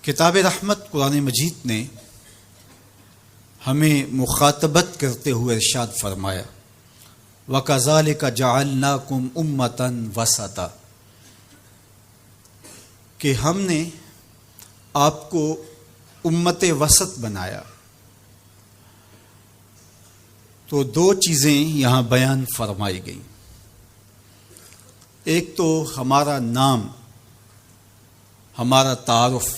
کتاب رحمت قرآن مجید نے ہمیں مخاطبت کرتے ہوئے ارشاد فرمایا وَكَذَلِكَ جَعَلْنَاكُمْ أُمَّةً وَسَطًا، کہ ہم نے آپ کو امت وسط بنایا۔ تو دو چیزیں یہاں بیان فرمائی گئیں۔ ایک تو ہمارا نام، ہمارا تعارف،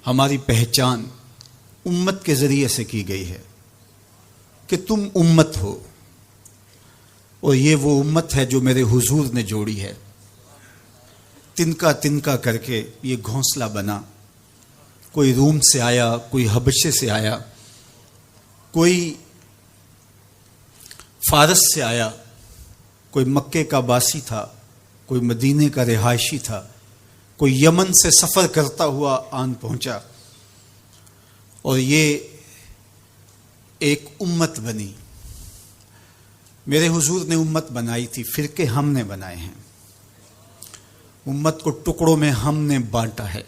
ہماری پہچان امت کے ذریعے سے کی گئی ہے کہ تم امت ہو، اور یہ وہ امت ہے جو میرے حضور نے جوڑی ہے۔ تنکا تنکا کر کے یہ گھونسلہ بنا، کوئی روم سے آیا، کوئی حبشے سے آیا، کوئی فارس سے آیا، کوئی مکے کا باسی تھا، کوئی مدینے کا رہائشی تھا، کوئی یمن سے سفر کرتا ہوا آن پہنچا، اور یہ ایک امت بنی۔ میرے حضور نے امت بنائی تھی، فرقے ہم نے بنائے ہیں، امت کو ٹکڑوں میں ہم نے بانٹا ہے۔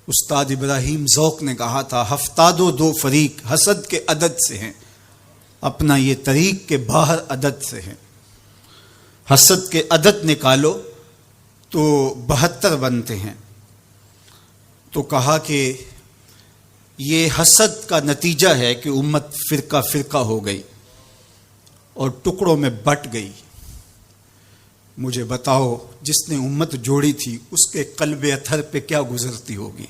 استاد ابراہیم ذوق نے کہا تھا ہفتاد و دو فریق حسد کے عدد سے ہیں، اپنا یہ طریق کے باہر عدد سے ہیں۔ حسد کے عدد نکالو تو 72 بنتے ہیں۔ تو کہا کہ یہ حسد کا نتیجہ ہے کہ امت فرقہ فرقہ ہو گئی اور ٹکڑوں میں بٹ گئی۔ مجھے بتاؤ، جس نے امت جوڑی تھی اس کے قلب اطہر پہ کیا گزرتی ہوگی؟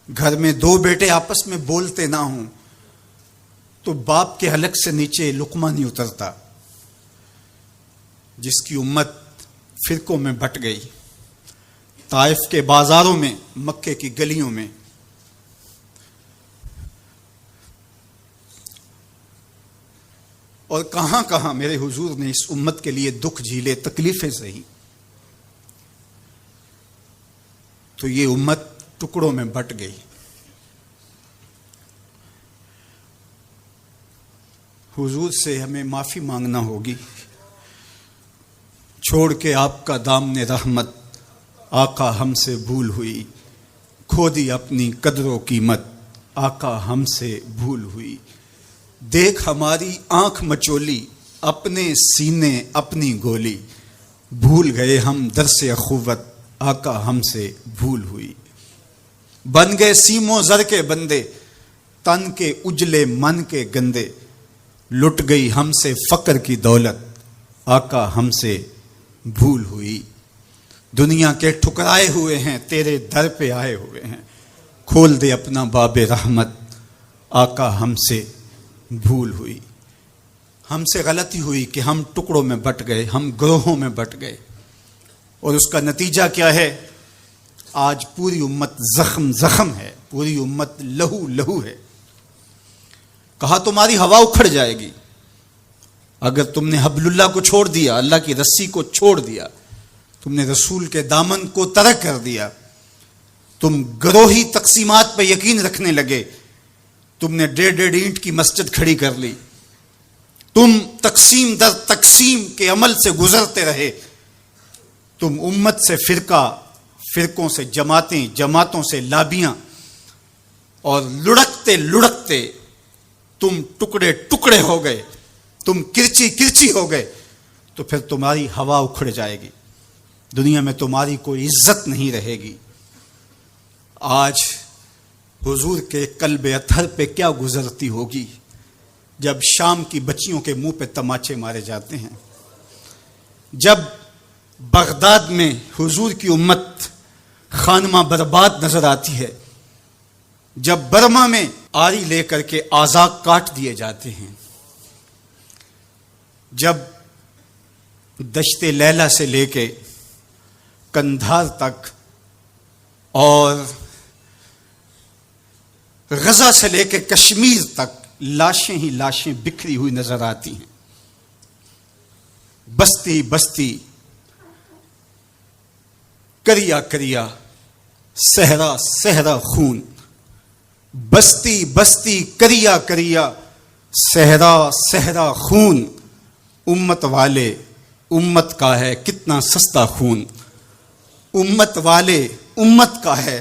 گھر میں دو بیٹے آپس میں بولتے نہ ہوں تو باپ کے حلق سے نیچے لقمہ نہیں اترتا۔ جس کی امت فرقوں میں بٹ گئی، طائف کے بازاروں میں، مکے کی گلیوں میں، اور کہاں کہاں میرے حضور نے اس امت کے لیے دکھ جھیلے، تکلیفیں سہی، تو یہ امت ٹکڑوں میں بٹ گئی۔ حضور سے ہمیں معافی مانگنا ہوگی۔ چھوڑ کے آپ کا دامن رحمت، آقا ہم سے بھول ہوئی، کھو دی اپنی قدر و قیمت، آقا ہم سے بھول ہوئی۔ دیکھ ہماری آنکھ مچولی، اپنے سینے اپنی گولی، بھول گئے ہم درس اخوت، آقا ہم سے بھول ہوئی۔ بن گئے سیم و زر کے بندے، تن کے اجلے من کے گندے، لٹ گئی ہم سے فقر کی دولت، آقا ہم سے بھول ہوئی۔ دنیا کے ٹھکرائے ہوئے ہیں، تیرے در پہ آئے ہوئے ہیں، کھول دے اپنا باب رحمت، آقا ہم سے بھول ہوئی۔ ہم سے غلطی ہوئی کہ ہم ٹکڑوں میں بٹ گئے، ہم گروہوں میں بٹ گئے، اور اس کا نتیجہ کیا ہے؟ آج پوری امت زخم زخم ہے، پوری امت لہو لہو ہے۔ کہا تمہاری ہوا اکھڑ جائے گی اگر تم نے حبل اللہ کو چھوڑ دیا، اللہ کی رسی کو چھوڑ دیا، تم نے رسول کے دامن کو ترک کر دیا، تم گروہی تقسیمات پہ یقین رکھنے لگے، تم نے 1.5 اینٹ کی مسجد کھڑی کر لی، تم تقسیم در تقسیم کے عمل سے گزرتے رہے، تم امت سے فرقہ، فرقوں سے جماعتیں، جماعتوں سے لابیاں، اور لڑکتے لڑکتے تم ٹکڑے ٹکڑے ہو گئے، تم کرچی کرچی ہو گئے، تو پھر تمہاری ہوا اکھڑ جائے گی، دنیا میں تمہاری کوئی عزت نہیں رہے گی۔ آج حضور کے قلب اطہر پہ کیا گزرتی ہوگی جب شام کی بچیوں کے منہ پہ تماچے مارے جاتے ہیں، جب بغداد میں حضور کی امت خانمہ برباد نظر آتی ہے، جب برما میں آری لے کر کے اعضاء کاٹ دیے جاتے ہیں، جب دشت لیلہ سے لے کے کندھار تک اور غزہ سے لے کے کشمیر تک لاشیں ہی لاشیں بکھری ہوئی نظر آتی ہیں، بستی بستی، کریا کریا، صحرا صحرا خون، بستی بستی، کریا کریا، صحرا صحرا خون، امت والے، امت کا ہے کتنا سستا خون، امت والے امت کا ہے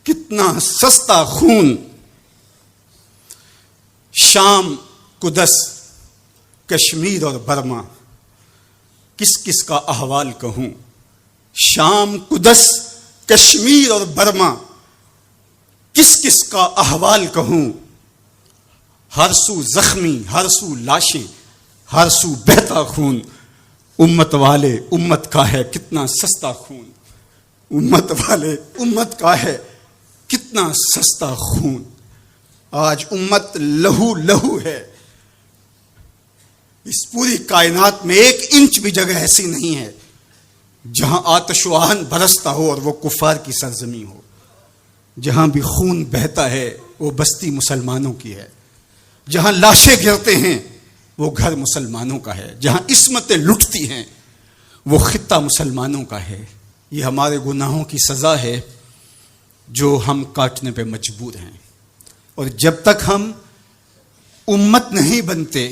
کتنا سستا خون، شام قدس کشمیر اور برما کس کس کا احوال کہوں، شام قدس کشمیر اور برما کس کس کا احوال کہوں، ہر سو زخمی، ہر سو لاشیں، ہر سو بہتا خون، امت والے امت کا ہے کتنا سستا خون، امت والے امت کا ہے کتنا سستا خون۔ آج امت لہو لہو ہے، اس پوری کائنات میں 1 انچ بھی جگہ ایسی نہیں ہے جہاں آتش و آہن برستا ہو اور وہ کفار کی سرزمین ہو۔ جہاں بھی خون بہتا ہے وہ بستی مسلمانوں کی ہے، جہاں لاشیں گرتے ہیں وہ گھر مسلمانوں کا ہے، جہاں عصمتیں لٹتی ہیں وہ خطہ مسلمانوں کا ہے۔ یہ ہمارے گناہوں کی سزا ہے جو ہم کاٹنے پہ مجبور ہیں، اور جب تک ہم امت نہیں بنتے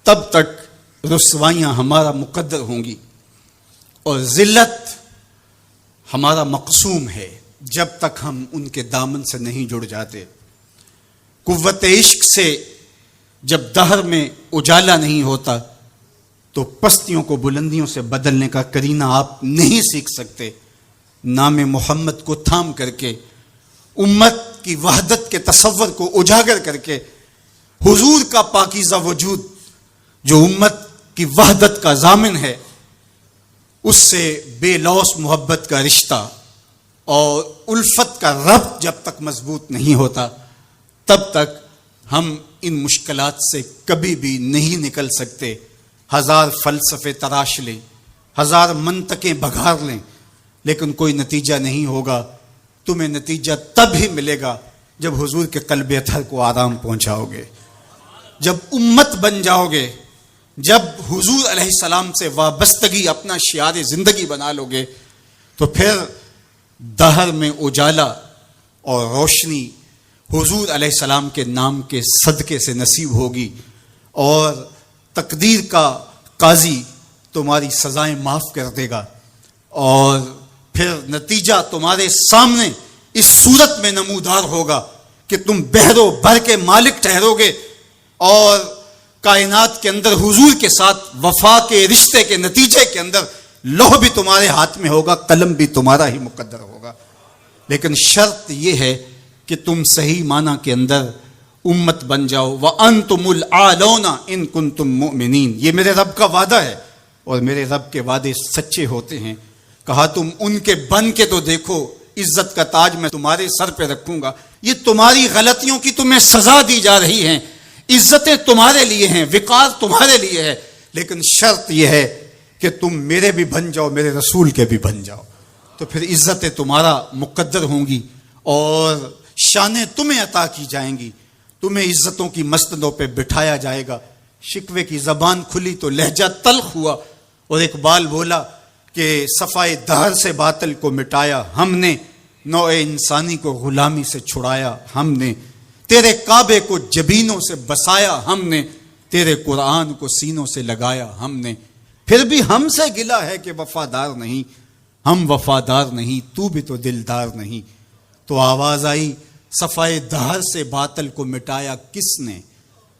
تب تک رسوائیاں ہمارا مقدر ہوں گی اور ذلت ہمارا مقسوم ہے جب تک ہم ان کے دامن سے نہیں جڑ جاتے۔ قوت عشق سے جب دہر میں اجالا نہیں ہوتا تو پستیوں کو بلندیوں سے بدلنے کا کرینہ آپ نہیں سیکھ سکتے۔ نام محمد کو تھام کر کے، امت کی وحدت کے تصور کو اجاگر کر کے، حضور کا پاکیزہ وجود جو امت کی وحدت کا ضامن ہے، اس سے بے لوث محبت کا رشتہ اور الفت کا ربط جب تک مضبوط نہیں ہوتا تب تک ہم ان مشکلات سے کبھی بھی نہیں نکل سکتے۔ 1000 فلسفے تراش لیں، 1000 منطقیں بگھار لیں، لیکن کوئی نتیجہ نہیں ہوگا۔ تمہیں نتیجہ تب ہی ملے گا جب حضور کے قلب اطہر کو آرام پہنچاؤ گے، جب امت بن جاؤ گے، جب حضور علیہ السلام سے وابستگی اپنا شعار زندگی بنا لو گے، تو پھر دہر میں اجالا اور روشنی حضور علیہ السلام کے نام کے صدقے سے نصیب ہوگی، اور تقدیر کا قاضی تمہاری سزائیں معاف کر دے گا، اور پھر نتیجہ تمہارے سامنے اس صورت میں نمودار ہوگا کہ تم بحر و بر کے مالک ٹھہرو گے، اور کائنات کے اندر حضور کے ساتھ وفا کے رشتے کے نتیجے کے اندر لوح بھی تمہارے ہاتھ میں ہوگا، قلم بھی تمہارا ہی مقدر ہوگا۔ لیکن شرط یہ ہے کہ تم صحیح معنی کے اندر امت بن جاؤ۔ وَأَنْتُمُ الْأَعْلَوْنَ إِن كُنتُم مُؤْمِنِينَ، یہ میرے رب کا وعدہ ہے، اور میرے رب کے وعدے سچے ہوتے ہیں۔ کہا تم ان کے بن کے تو دیکھو، عزت کا تاج میں تمہارے سر پہ رکھوں گا۔ یہ تمہاری غلطیوں کی تمہیں سزا دی جا رہی ہیں، عزتیں تمہارے لیے ہیں، وقار تمہارے لیے ہے، لیکن شرط یہ ہے کہ تم میرے بھی بن جاؤ، میرے رسول کے بھی بن جاؤ، تو پھر عزتیں تمہارا مقدر ہوں گی اور شانیں تمہیں عطا کی جائیں گی، تمہیں عزتوں کی مسندوں پہ بٹھایا جائے گا۔ شکوے کی زبان کھلی تو لہجہ تلخ ہوا، اور اقبال بولا کہ صفائے دہر سے باطل کو مٹایا ہم نے، نوع انسانی کو غلامی سے چھڑایا ہم نے، تیرے کعبے کو جبینوں سے بسایا ہم نے، تیرے قرآن کو سینوں سے لگایا ہم نے، پھر بھی ہم سے گلہ ہے کہ وفادار نہیں، ہم وفادار نہیں، تو بھی تو دلدار نہیں۔ تو آواز آئی، صفائے دہر سے باطل کو مٹایا کس نے،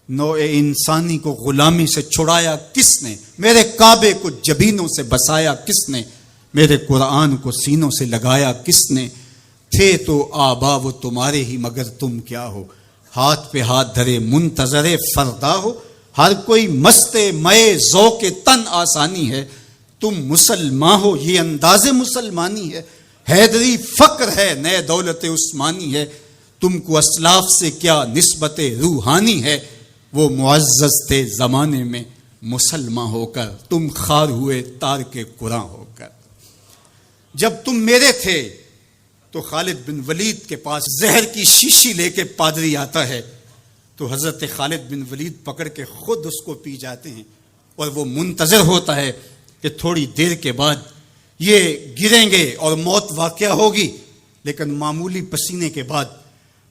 نوع انسانی کو غلامی سے چھڑایا کس نے، میرے کعبے کو جبینوں سے بسایا کس نے، میرے قرآن کو سینوں سے لگایا کس نے، تھے تو آبا وہ تمہارے ہی مگر تم کیا ہو، ہاتھ پہ ہاتھ دھرے منتظر فردا ہو، ہر کوئی مست مئے ذوق تن آسانی ہے، تم مسلمان ہو یہ انداز مسلمانی ہے، حیدری فقر ہے نئے دولت عثمانی ہے، تم کو اسلاف سے کیا نسبت روحانی ہے، وہ معزز تھے زمانے میں مسلمان ہو کر، تم خار ہوئے تار کے قرآن ہو کر۔ جب تم میرے تھے تو خالد بن ولید کے پاس زہر کی شیشی لے کے پادری آتا ہے، تو حضرت خالد بن ولید پکڑ کے خود اس کو پی جاتے ہیں، اور وہ منتظر ہوتا ہے کہ تھوڑی دیر کے بعد یہ گریں گے اور موت واقع ہوگی، لیکن معمولی پسینے کے بعد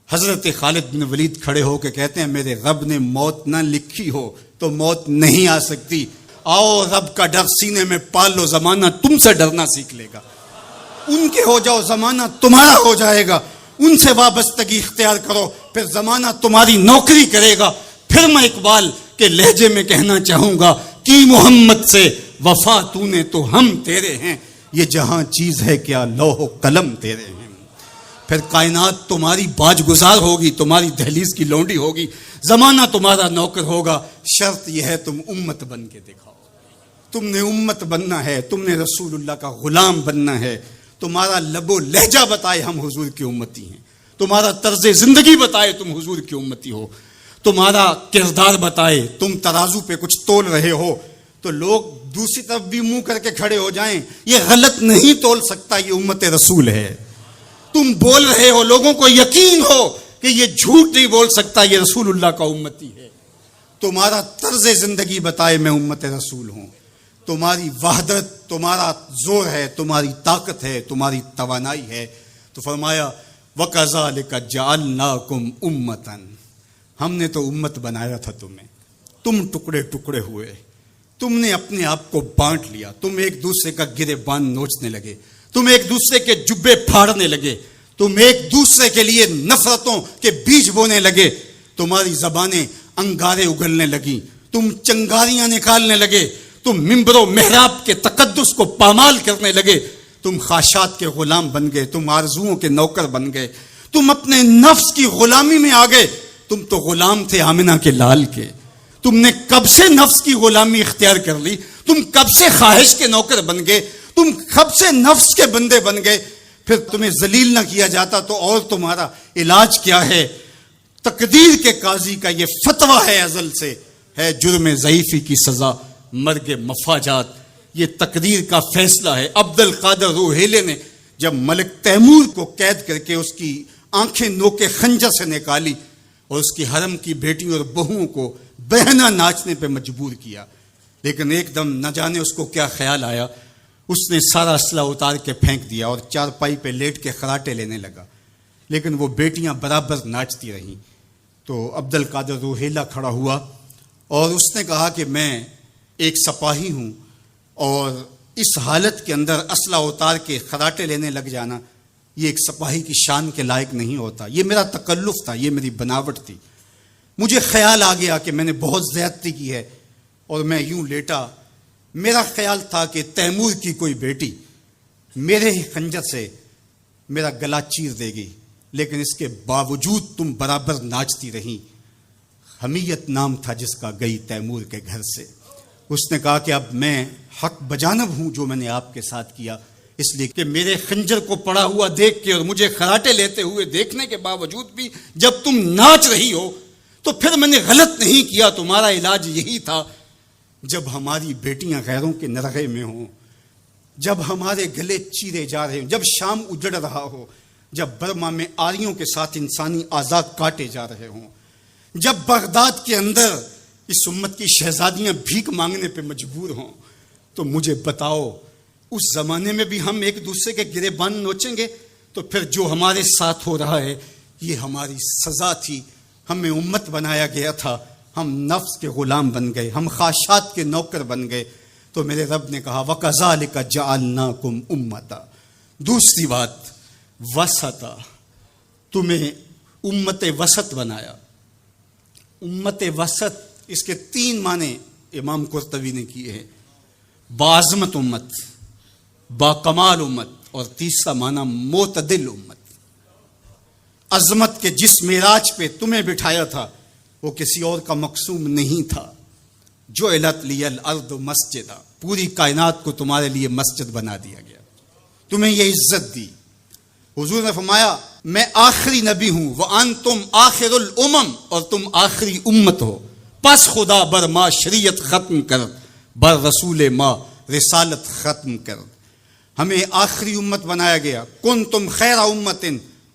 حضرت خالد بن ولید کھڑے ہو کے کہتے ہیں میرے رب نے موت نہ لکھی ہو تو موت نہیں آ سکتی، آؤ رب کا ڈر سینے میں پال لو، زمانہ تم سے ڈرنا سیکھ لے گا۔ ان کے ہو جاؤ، زمانہ تمہارا ہو جائے گا. ان سے وابستگی اختیار کرو، پھر زمانہ تمہاری نوکری کرے گا. پھر میں اقبال کے لہجے میں کہنا چاہوں گا کہ محمد سے وفا تو نے تو ہم تیرے ہیں. یہ جہاں چیز ہے کیا لوح و قلم تیرے ہیں. پھر کائنات تمہاری باج گزار ہوگی، تمہاری دہلیز کی لونڈی ہوگی، زمانہ تمہارا نوکر ہوگا. شرط یہ ہے تم امت بن کے دکھاؤ. تم نے امت بننا ہے، تم نے رسول اللہ کا غلام بننا ہے. تمہارا لب و لہجہ بتائے ہم حضور کی امتی ہیں، تمہارا طرز زندگی بتائے تم حضور کی امتی ہو، تمہارا کردار بتائے تم ترازو پہ کچھ تول رہے ہو، تو لوگ دوسری طرف بھی منہ کر کے کھڑے ہو جائیں. یہ غلط نہیں تول سکتا، یہ امت رسول ہے. تم بول رہے ہو، لوگوں کو یقین ہو کہ یہ جھوٹ نہیں بول سکتا، یہ رسول اللہ کا امتی ہے. تمہارا طرز زندگی بتائے میں امت رسول ہوں. تمہاری وحدت، تمہارا زور ہے، تمہاری طاقت ہے، تمہاری توانائی ہے. تو فرمایا وَكَذَلِكَ جَعَلْنَاكُمْ أُمَّةً، ہم نے تو امت بنایا تھا تمہیں. تم ٹکڑے ٹکڑے ہوئے، تم نے اپنے آپ کو بانٹ لیا، تم ایک دوسرے کا گریبان نوچنے لگے، تم ایک دوسرے کے جبے پھاڑنے لگے، تم ایک دوسرے کے لیے نفرتوں کے بیج بونے لگے. تمہاری زبانیں انگارے اگلنے لگیں، تم چنگاریاں نکالنے لگے، تم ممبر و محراب کے تقدس کو پامال کرنے لگے، تم خواہشات کے غلام بن گئے، تم آرزوؤں کے نوکر بن گئے، تم اپنے نفس کی غلامی میں آ گئے. تم تو غلام تھے آمنہ کے لال کے. تم نے کب سے نفس کی غلامی اختیار کر لی، تم کب سے خواہش کے نوکر بن گئے، تم کب سے نفس کے بندے بن گئے. پھر تمہیں ذلیل نہ کیا جاتا تو اور تمہارا علاج کیا ہے؟ تقدیر کے قاضی کا یہ فتویٰ ہے، ازل سے ہے جرم ضعیفی کی سزا مرگ مفاجات. یہ تقدیر کا فیصلہ ہے. عبد القادر روحیلے نے جب ملک تیمور کو قید کر کے اس کی آنکھیں نوکے خنجر سے نکالی اور اس کی حرم کی بیٹیوں اور بہوؤں کو بہنا ناچنے پہ مجبور کیا، لیکن ایک دم نہ جانے اس کو کیا خیال آیا، اس نے سارا اسلحہ اتار کے پھینک دیا اور چارپائی پہ لیٹ کے خراٹے لینے لگا. لیکن وہ بیٹیاں برابر ناچتی رہیں. تو عبد القادر روحیلہ کھڑا ہوا اور اس نے کہا کہ میں ایک سپاہی ہوں اور اس حالت کے اندر اسلحہ اتار کے خراٹے لینے لگ جانا یہ ایک سپاہی کی شان کے لائق نہیں ہوتا. یہ میرا تکلف تھا، یہ میری بناوٹ تھی. مجھے خیال آ گیا کہ میں نے بہت زیادتی کی ہے اور میں یوں لیٹا. میرا خیال تھا کہ تیمور کی کوئی بیٹی میرے ہی خنجر سے میرا گلا چیر دے گی، لیکن اس کے باوجود تم برابر ناچتی رہیں. حمیت نام تھا جس کا گئی تیمور کے گھر سے. اس نے کہا کہ اب میں حق بجانب ہوں جو میں نے آپ کے ساتھ کیا، اس لیے کہ میرے خنجر کو پڑا ہوا دیکھ کے اور مجھے خراٹے لیتے ہوئے دیکھنے کے باوجود بھی جب تم ناچ رہی ہو تو پھر میں نے غلط نہیں کیا. تمہارا علاج یہی تھا، جب ہماری بیٹیاں غیروں کے نرغے میں ہوں، جب ہمارے گلے چیرے جا رہے ہوں، جب شام اجڑ رہا ہو، جب برما میں آریوں کے ساتھ انسانی اعضاء کاٹے جا رہے ہوں، جب بغداد کے اندر اس امت کی شہزادیاں بھیک مانگنے پہ مجبور ہوں، تو مجھے بتاؤ اس زمانے میں بھی ہم ایک دوسرے کے گریبان نوچیں گے؟ تو پھر جو ہمارے ساتھ ہو رہا ہے یہ ہماری سزا تھی. ہمیں امت بنایا گیا تھا، ہم نفس کے غلام بن گئے، ہم خواہشات کے نوکر بن گئے. تو میرے رب نے کہا وَكَذَلِكَ جَعَلْنَاكُمْ أُمَّةً. دوسری بات وسطا، تمہیں امت وسط بنایا. امت وسط اس کے 3 معنی امام قرطبی نے کیے ہیں: باعظمت امت، با کمال امت، اور تیسرا معنی معتدل امت. عظمت کے جس معراج پہ تمہیں بٹھایا تھا وہ کسی اور کا مقصوم نہیں تھا. جعلت لی الارض مسجدا، پوری کائنات کو تمہارے لیے مسجد بنا دیا گیا، تمہیں یہ عزت دی. حضور نے فرمایا میں آخری نبی ہوں، وانتم آخر الامم، اور تم آخری امت ہو. پس خدا بر ما شریعت ختم کر، بر رسول ما رسالت ختم کر. ہمیں آخری امت بنایا گیا. کنتم خیر امت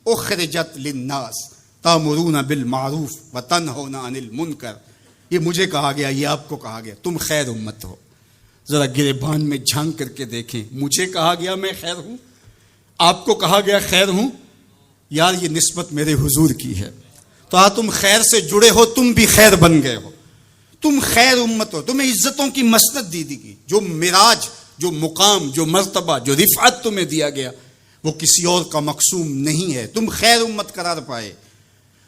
اخرجت للناس تامرون بالمعروف وتنہون عن المنکر. یہ مجھے کہا گیا، یہ آپ کو کہا گیا، تم خیر امت ہو. ذرا گریبان میں جھانک کر کے دیکھیں، مجھے کہا گیا میں خیر ہوں، آپ کو کہا گیا خیر ہوں. یار یہ نسبت میرے حضور کی ہے. تو تم خیر سے جڑے ہو، تم بھی خیر بن گئے ہو، تم خیر امت ہو. تمہیں عزتوں کی مسند دی گئی، جو معراج، جو مقام، جو مرتبہ، جو رفعت تمہیں دیا گیا، وہ کسی اور کا مقصوم نہیں ہے. تم خیر امت قرار پائے.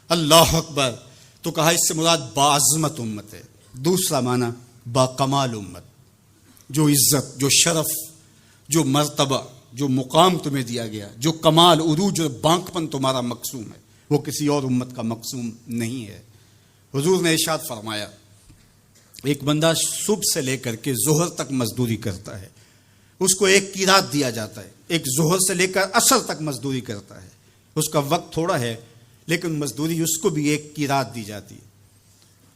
اللہ اکبر. تو کہا اس سے مراد باعظمت امت ہے. دوسرا معنی با کمال امت. جو عزت، جو شرف، جو مرتبہ، جو مقام تمہیں دیا گیا، جو کمال، عروج اور بانکپن تمہارا مقصوم ہے، وہ کسی اور امت کا مقصوم نہیں ہے. حضور نے ارشاد فرمایا ایک بندہ صبح سے لے کر کے ظہر تک مزدوری کرتا ہے، اس کو ایک قیراط دیا جاتا ہے. ایک ظہر سے لے کر عصر تک مزدوری کرتا ہے، اس کا وقت تھوڑا ہے لیکن مزدوری اس کو بھی ایک قیراط دی جاتی ہے.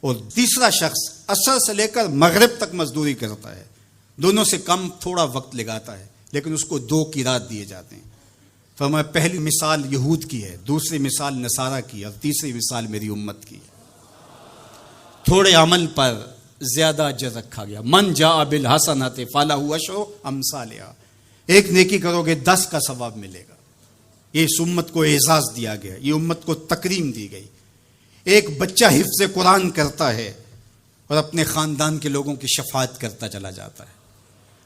اور تیسرا شخص عصر سے لے کر مغرب تک مزدوری کرتا ہے، دونوں سے کم تھوڑا وقت لگاتا ہے لیکن اس کو 2 قیراط دیے جاتے ہیں. فرمایا پہلی مثال یہود کی ہے، دوسری مثال نصارہ کی اور تیسری مثال میری امت کی ہے. تھوڑے عمل پر زیادہ اجر رکھا گیا. من جاء بالحسنۃ فلہ عشر امثالہا. ایک نیکی کرو گے 10 کا ثواب ملے گا. یہ اس امت کو اعزاز دیا گیا، یہ امت کو تکریم دی گئی. ایک بچہ حفظ قرآن کرتا ہے اور اپنے خاندان کے لوگوں کی شفاعت کرتا چلا جاتا ہے.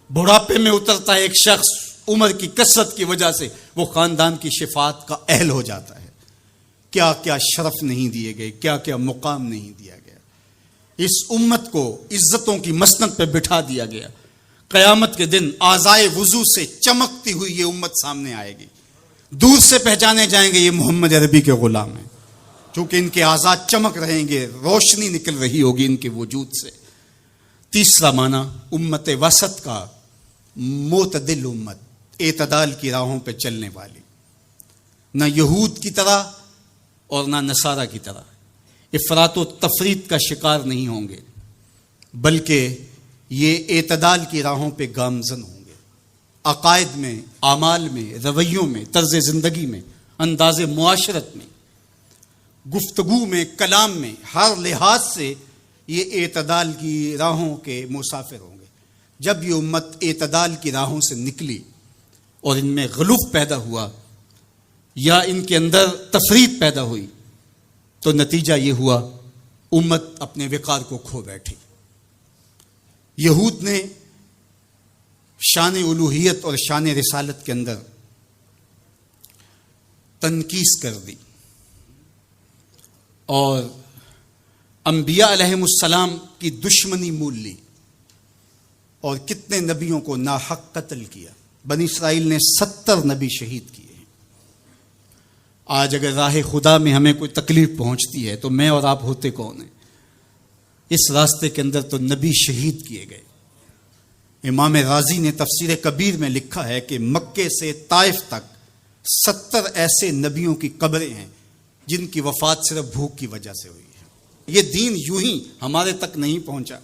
بڑھاپے میں اترتا ہے ایک شخص، عمر کی کثرت کی وجہ سے وہ خاندان کی شفاعت کا اہل ہو جاتا ہے. کیا کیا شرف نہیں دیے گئے، کیا کیا مقام نہیں دیا گیا. اس امت کو عزتوں کی مسند پہ بٹھا دیا گیا. قیامت کے دن اعضائے وضو سے چمکتی ہوئی یہ امت سامنے آئے گی. دور سے پہچانے جائیں گے یہ محمد عربی کے غلام ہیں، چونکہ ان کے اعضاء چمک رہیں گے، روشنی نکل رہی ہوگی ان کے وجود سے. تیسرا معنی امت وسط کا، معتدل امت، اعتدال کی راہوں پہ چلنے والی، نہ یہود کی طرح اور نہ نصارہ کی طرح افراط و تفریط کا شکار نہیں ہوں گے، بلکہ یہ اعتدال کی راہوں پہ گامزن ہوں گے. عقائد میں، اعمال میں، رویوں میں، طرز زندگی میں، انداز معاشرت میں، گفتگو میں، کلام میں، ہر لحاظ سے یہ اعتدال کی راہوں کے مسافر ہوں گے. جب یہ امت اعتدال کی راہوں سے نکلی اور ان میں غلو پیدا ہوا یا ان کے اندر تفریط پیدا ہوئی تو نتیجہ یہ ہوا امت اپنے وقار کو کھو بیٹھی. یہود نے شان الوہیت اور شان رسالت کے اندر تنقیص کر دی اور انبیاء علیہم السلام کی دشمنی مول لی اور کتنے نبیوں کو ناحق قتل کیا. بنی اسرائیل نے 70 نبی شہید کیے ہیں. آج اگر راہ خدا میں ہمیں کوئی تکلیف پہنچتی ہے تو میں اور آپ ہوتے کون ہیں؟ اس راستے کے اندر تو نبی شہید کیے گئے. امام رازی نے تفسیر کبیر میں لکھا ہے کہ مکے سے طائف تک 70 ایسے نبیوں کی قبریں ہیں جن کی وفات صرف بھوک کی وجہ سے ہوئی ہے. یہ دین یوں ہی ہمارے تک نہیں پہنچا،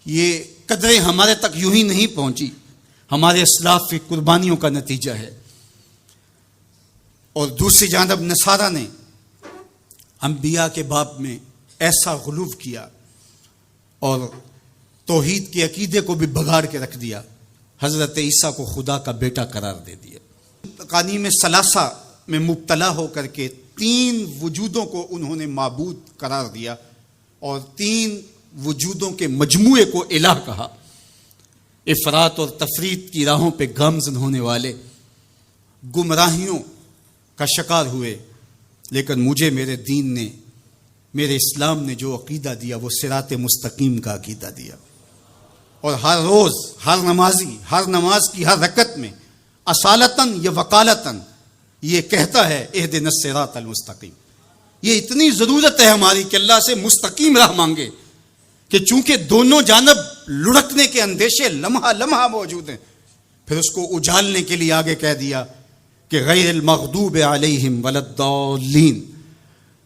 یہ قدریں ہمارے تک یوں ہی نہیں پہنچی، ہمارے اسلاف کی قربانیوں کا نتیجہ ہے. اور دوسری جانب نصارہ نے انبیاء کے باب میں ایسا غلو کیا اور توحید کے عقیدے کو بھی بگاڑ کے رکھ دیا. حضرت عیسیٰ کو خدا کا بیٹا قرار دے دیا. تقانیم ثلاثہ میں مبتلا ہو کر کے 3 وجودوں کو انہوں نے معبود قرار دیا اور 3 وجودوں کے مجموعے کو الہ کہا. افراط اور تفریط کی راہوں پہ گامزن ہونے والے گمراہیوں کا شکار ہوئے، لیکن مجھے میرے دین نے، میرے اسلام نے جو عقیدہ دیا وہ صراط مستقیم کا عقیدہ دیا. اور ہر روز، ہر نمازی، ہر نماز کی ہر رکعت میں اصالتاً یا وکالتاً یہ کہتا ہے اہدنا الصراط المستقیم. یہ اتنی ضرورت ہے ہماری کہ اللہ سے مستقیم راہ مانگے کہ چونکہ دونوں جانب لڑکنے کے اندیشے لمحہ لمحہ موجود ہیں، پھر اس کو اجالنے کے لیے آگے کہہ دیا کہ غیر المغضوب علیہم ولا الضالین،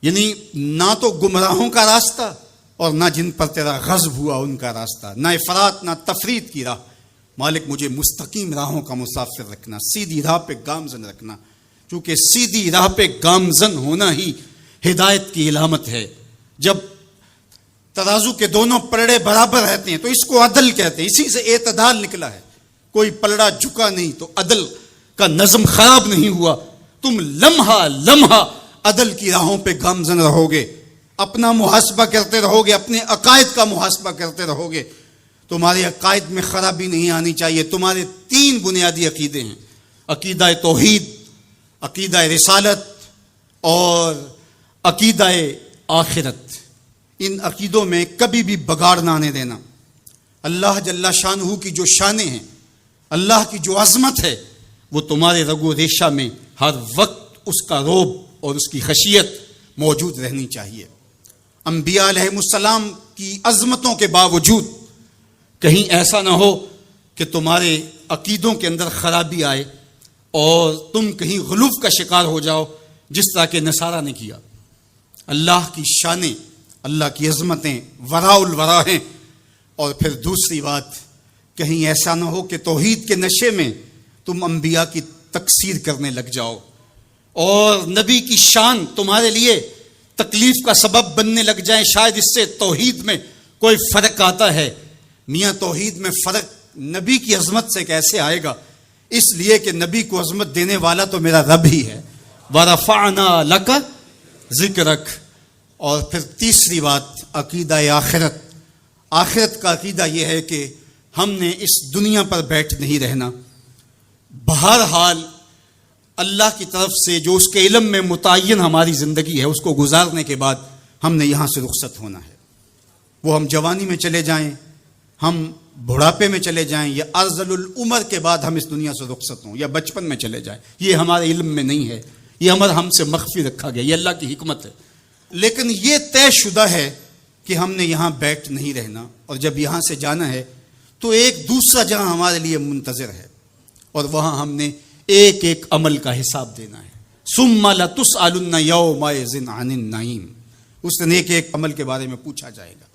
یعنی نہ تو گمراہوں کا راستہ اور نہ جن پر تیرا غضب ہوا ان کا راستہ، نہ افراط نہ تفریط کی راہ. مالک مجھے مستقیم راہوں کا مسافر رکھنا، سیدھی راہ پہ گامزن رکھنا، کیونکہ سیدھی راہ پہ گامزن ہونا ہی ہدایت کی علامت ہے. جب ترازو کے دونوں پلڑے برابر رہتے ہیں تو اس کو عدل کہتے ہیں. اسی سے اعتدال نکلا ہے. کوئی پلڑا جھکا نہیں تو عدل کا نظم خراب نہیں ہوا. تم لمحہ لمحہ عدل کی راہوں پہ گامزن رہو گے، اپنا محاسبہ کرتے رہو گے، اپنے عقائد کا محاسبہ کرتے رہو گے. تمہارے عقائد میں خرابی نہیں آنی چاہیے. تمہارے 3 بنیادی عقیدے ہیں. عقیدہ توحید، عقیدہ رسالت اور عقیدہ آخرت، ان عقیدوں میں کبھی بھی بگاڑ نہ آنے دینا۔ اللہ جل شانہ کی جو شانیں ہیں، اللہ کی جو عظمت ہے، وہ تمہارے رگ و ریشہ میں ہر وقت اس کا رعب اور اس کی خشیت موجود رہنی چاہیے۔ انبیاء علیہ السلام کی عظمتوں کے باوجود کہیں ایسا نہ ہو کہ تمہارے عقیدوں کے اندر خرابی آئے اور تم کہیں غلوف کا شکار ہو جاؤ، جس طرح کہ نصارہ نے کیا۔ اللہ کی شانیں، اللہ کی عظمتیں وراء الورا ہیں۔ اور پھر دوسری بات، کہیں ایسا نہ ہو کہ توحید کے نشے میں تم انبیاء کی تکثیر کرنے لگ جاؤ اور نبی کی شان تمہارے لیے تکلیف کا سبب بننے لگ جائیں۔ شاید اس سے توحید میں کوئی فرق آتا ہے۔ میاں توحید میں فرق نبی کی عظمت سے کیسے آئے گا؟ اس لیے کہ نبی کو عظمت دینے والا تو میرا رب ہی ہے۔ وَرَفَعْنَا لَكَ ذِكْرَكَ۔ اور پھر تیسری بات، عقیدہ آخرت۔ آخرت کا عقیدہ یہ ہے کہ ہم نے اس دنیا پر بیٹھ نہیں رہنا، بہرحال اللہ کی طرف سے جو اس کے علم میں متعین ہماری زندگی ہے، اس کو گزارنے کے بعد ہم نے یہاں سے رخصت ہونا ہے۔ وہ ہم جوانی میں چلے جائیں، ہم بڑھاپے میں چلے جائیں، یا ارذل العمر کے بعد ہم اس دنیا سے رخصت ہوں، یا بچپن میں چلے جائیں، یہ ہمارے علم میں نہیں ہے، یہ ہم سے مخفی رکھا گیا، یہ اللہ کی حکمت ہے۔ لیکن یہ طے شدہ ہے کہ ہم نے یہاں بیٹھ نہیں رہنا، اور جب یہاں سے جانا ہے تو ایک دوسرا جہاں ہمارے لیے منتظر ہے، اور وہاں ہم نے ایک ایک عمل کا حساب دینا ہے۔ ثم لتسألن یومئذ عن النعیم۔ اس دن ایک ایک عمل کے بارے میں پوچھا جائے گا۔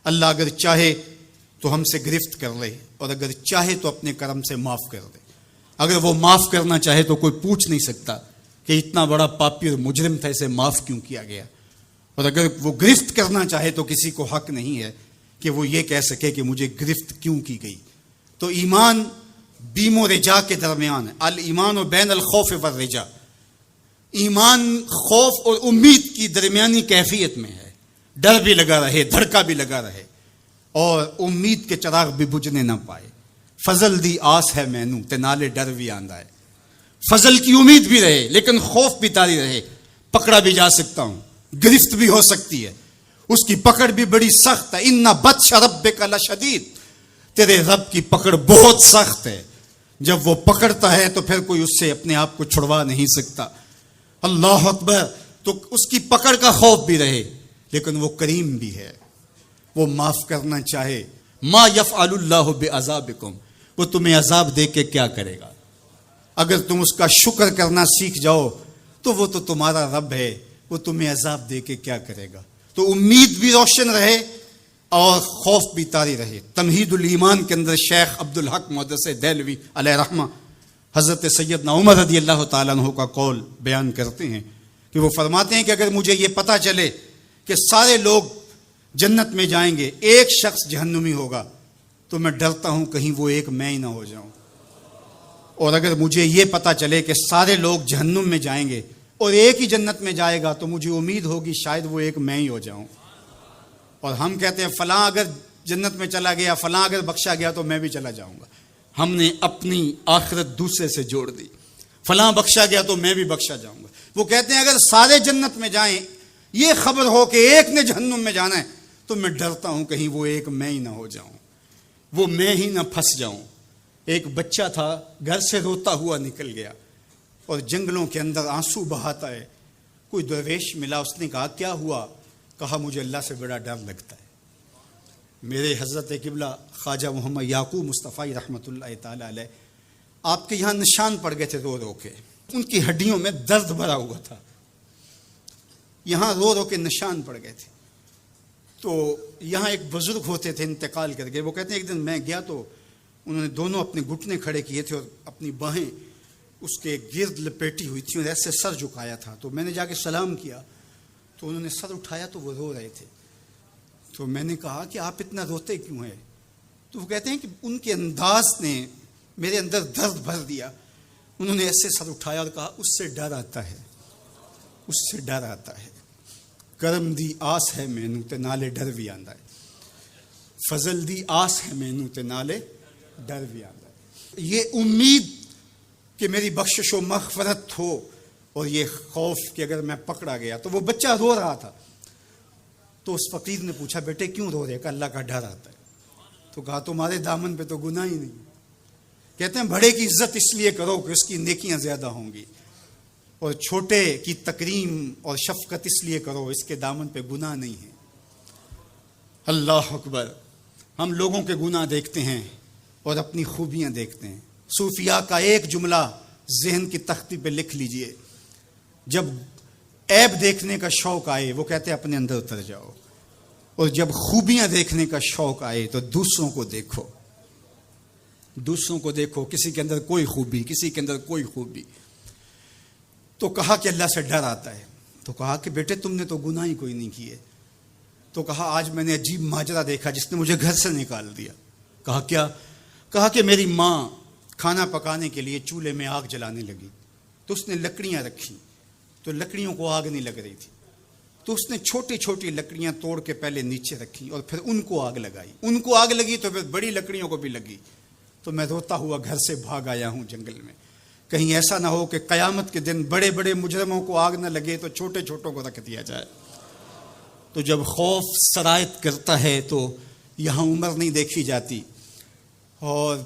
اللہ اگر چاہے تو ہم سے گرفت کر لے، اور اگر چاہے تو اپنے کرم سے معاف کر دے۔ اگر وہ معاف کرنا چاہے تو کوئی پوچھ نہیں سکتا کہ اتنا بڑا پاپی اور مجرم تھا، اسے معاف کیوں کیا گیا۔ اور اگر وہ گرفت کرنا چاہے تو کسی کو حق نہیں ہے کہ وہ یہ کہہ سکے کہ مجھے گرفت کیوں کی گئی۔ تو ایمان بیم و رجا کے درمیان ہے۔ الایمان بین الخوف والرجا، ایمان خوف اور امید کی درمیانی کیفیت میں ہے۔ ڈر بھی لگا رہے، دھڑکا بھی لگا رہے، اور امید کے چراغ بھی بجھنے نہ پائے۔ فضل دی آس ہے مینو تے نالے ڈر بھی آندا ہے۔ فضل کی امید بھی رہے لیکن خوف بھی طاری رہے، پکڑا بھی جا سکتا ہوں، گرفت بھی ہو سکتی ہے، اس کی پکڑ بھی بڑی سخت ہے۔ ان بطش ربک لشدید، تیرے رب کی پکڑ بہت سخت ہے۔ جب وہ پکڑتا ہے تو پھر کوئی اس سے اپنے آپ کو چھڑوا نہیں سکتا۔ اللہ اکبر۔ تو اس کی پکڑ کا خوف بھی رہے، لیکن وہ کریم بھی ہے، وہ معاف کرنا چاہے۔ ما یفعل اللہ بعذابکم، وہ تمہیں عذاب دے کے کیا کرے گا؟ اگر تم اس کا شکر کرنا سیکھ جاؤ تو وہ تو تمہارا رب ہے، وہ تمہیں عذاب دے کے کیا کرے گا؟ تو امید بھی روشن رہے اور خوف بھی طاری رہے۔ تمہید الایمان کے اندر شیخ عبدالحق محدث دہلوی علیہ رحمہ حضرت سیدنا عمر رضی اللہ تعالیٰ عنہ کا قول بیان کرتے ہیں کہ وہ فرماتے ہیں کہ اگر مجھے یہ پتہ چلے کہ سارے لوگ جنت میں جائیں گے، ایک شخص جہنمی ہوگا، تو میں ڈرتا ہوں کہیں وہ ایک میں ہی نہ ہو جاؤں۔ اور اگر مجھے یہ پتہ چلے کہ سارے لوگ جہنم میں جائیں گے اور ایک ہی جنت میں جائے گا، تو مجھے امید ہوگی شاید وہ ایک میں ہی ہو جاؤں۔ اور ہم کہتے ہیں فلاں اگر جنت میں چلا گیا، فلاں اگر بخشا گیا تو میں بھی چلا جاؤں گا۔ ہم نے اپنی آخرت دوسرے سے جوڑ دی، فلاں بخشا گیا تو میں بھی بخشا جاؤں گا۔ وہ کہتے ہیں اگر سارے جنت میں جائیں، یہ خبر ہو کہ ایک نے جہنم میں جانا ہے، تو میں ڈرتا ہوں کہیں وہ ایک میں ہی نہ ہو جاؤں، وہ میں ہی نہ پھنس جاؤں۔ ایک بچہ تھا، گھر سے روتا ہوا نکل گیا اور جنگلوں کے اندر آنسو بہاتا ہے۔ کوئی درویش ملا، اس نے کہا کیا ہوا؟ کہا مجھے اللہ سے بڑا ڈر لگتا ہے۔ میرے حضرت قبلہ خواجہ محمد یعقوب مصطفیٰ رحمۃ اللہ تعالی علیہ، آپ کے یہاں نشان پڑ گئے تھے رو رو کے، ان کی ہڈیوں میں درد بھرا ہوا تھا، یہاں رو رو کے نشان پڑ گئے تھے۔ تو یہاں ایک بزرگ ہوتے تھے، انتقال کر گئے۔ وہ کہتے ہیں ایک دن میں گیا تو انہوں نے دونوں اپنے گھٹنے کھڑے کیے تھے اور اپنی باہیں اس کے گرد لپیٹی ہوئی تھی اور ایسے سر جھکایا تھا۔ تو میں نے جا کے سلام کیا تو انہوں نے سر اٹھایا تو وہ رو رہے تھے۔ تو میں نے کہا کہ آپ اتنا روتے کیوں ہیں؟ تو وہ کہتے ہیں کہ ان کے انداز نے میرے اندر درد بھر دیا۔ انہوں نے ایسے سر اٹھایا اور کہا اس سے ڈر آتا ہے، اس سے ڈر آتا ہے۔ کرم دی آس ہے مینو تے نالے ڈر بھی آندا ہے، فضل دی آس ہے مینو تے نالے ڈر بھی آندا ہے۔ یہ امید کہ میری بخشش و مغفرت ہو، اور یہ خوف کہ اگر میں پکڑا گیا. تو وہ بچہ رو رہا تھا. تو اس فقیر نے پوچھا بیٹے کیوں رو رہے؟ کہ اللہ کا ڈر آتا ہے. تو کہا تمہارے دامن پہ تو گناہ ہی نہیں. کہتے ہیں بڑے کی عزت اس لیے کرو کہ اس کی نیکیاں زیادہ ہوں گی، اور چھوٹے کی تکریم اور شفقت اس لیے کرو اس کے دامن پہ گناہ نہیں ہے. اللہ اکبر. ہم لوگوں کے گناہ دیکھتے ہیں اور اپنی خوبیاں دیکھتے ہیں. صوفیاء کا ایک جملہ ذہن کی تختی پہ لکھ لیجئے، جب عیب دیکھنے کا شوق آئے وہ کہتے ہیں اپنے اندر اتر جاؤ، اور جب خوبیاں دیکھنے کا شوق آئے تو دوسروں کو دیکھو. دوسروں کو دیکھو، کسی کے اندر کوئی خوبی، کسی کے اندر کوئی خوبی. تو کہا کہ اللہ سے ڈر آتا ہے. تو کہا کہ بیٹے تم نے تو گناہ ہی کوئی نہیں کیے. تو کہا آج میں نے عجیب ماجرا دیکھا جس نے مجھے گھر سے نکال دیا. کہا کیا؟ کہا کہ میری ماں کھانا پکانے کے لیے چولہے میں آگ جلانے لگی، تو اس نے لکڑیاں رکھی، تو لکڑیوں کو آگ نہیں لگ رہی تھی. تو اس نے چھوٹی چھوٹی لکڑیاں توڑ کے پہلے نیچے رکھی اور پھر ان کو آگ لگائی. ان کو آگ لگی تو پھر بڑی لکڑیوں کو بھی لگی. تو میں روتا ہوا گھر سے بھاگ آیا ہوں جنگل میں. کہیں ایسا نہ ہو کہ قیامت کے دن بڑے بڑے مجرموں کو آگ نہ لگے تو چھوٹے چھوٹوں کو رکھ دیا جائے. تو جب خوف سرایت کرتا ہے تو یہاں عمر نہیں دیکھی جاتی. اور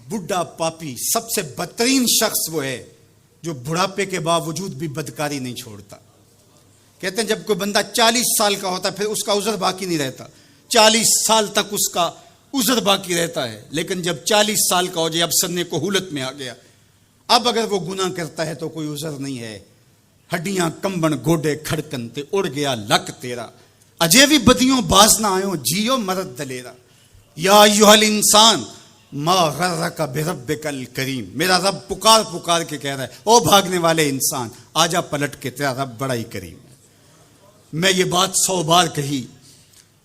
بڈھا پاپی سب سے بدترین شخص وہ ہے جو بڑھاپے کے باوجود بھی بدکاری نہیں چھوڑتا. کہتے ہیں جب کوئی بندہ 40 سال کا ہوتا ہے پھر اس کا عذر باقی نہیں رہتا. 40 سال تک اس کا عذر باقی رہتا ہے، لیکن جب 40 سال کا ہو جائے، اب سن کہولت میں آ گیا، اب اگر وہ گناہ کرتا ہے تو کوئی عذر نہیں ہے. ہڈیاں کمبن گوڈے کھڑکن تے اڑ گیا لک تیرا، اجے بھی بدیوں باز نہ آئیوں جیو مرد دلیرا. یا ایھا الانسان ما غرک بربک الکریم. میرا رب پکار پکار کے کہہ رہا ہے او بھاگنے والے انسان آجا پلٹ کے، تیرا رب بڑا ہی کریم ہے. میں یہ بات 100 بار کہی،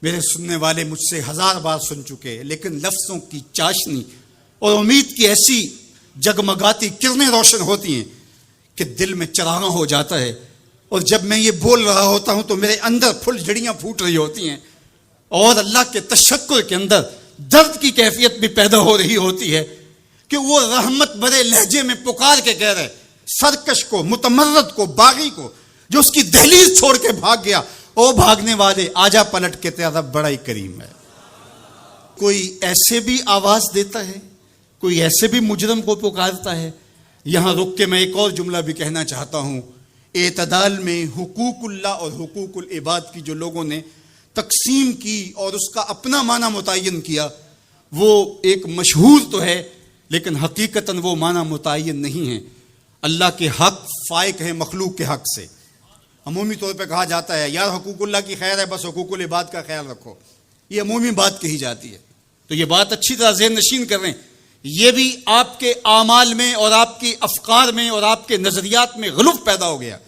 میرے سننے والے مجھ سے 1000 بار سن چکے، لیکن لفظوں کی چاشنی اور امید کی ایسی جگمگاتی کرنیں روشن ہوتی ہیں کہ دل میں چراغاں ہو جاتا ہے. اور جب میں یہ بول رہا ہوتا ہوں تو میرے اندر پھل جھڑیاں پھوٹ رہی ہوتی ہیں، اور اللہ کے تشکر کے اندر درد کی کیفیت بھی پیدا ہو رہی ہوتی ہے کہ وہ رحمت بھرے لہجے میں پکار کے کہہ رہے سرکش کو، متمرد کو، باغی کو جو اس کی دہلیز چھوڑ کے بھاگ گیا، او بھاگنے والے آجا پلٹ کے، تیرا رب بڑا ہی کریم ہے. کوئی ایسے بھی آواز دیتا ہے، کوئی ایسے بھی مجرم کو پکارتا ہے. یہاں رک کے میں ایک اور جملہ بھی کہنا چاہتا ہوں. اعتدال میں حقوق اللہ اور حقوق العباد کی جو لوگوں نے تقسیم کی اور اس کا اپنا معنی متعین کیا، وہ ایک مشہور تو ہے لیکن حقیقتاً وہ معنی متعین نہیں ہے. اللہ کے حق فائق ہیں مخلوق کے حق سے. عمومی طور پہ کہا جاتا ہے یار حقوق اللہ کی خیر ہے، بس حقوق العباد کا خیال رکھو. یہ عمومی بات کہی جاتی ہے. تو یہ بات اچھی طرح ذہن نشین کر رہے ہیں. یہ بھی آپ کے اعمال میں اور آپ کی افکار میں اور آپ کے نظریات میں غلو پیدا ہو گیا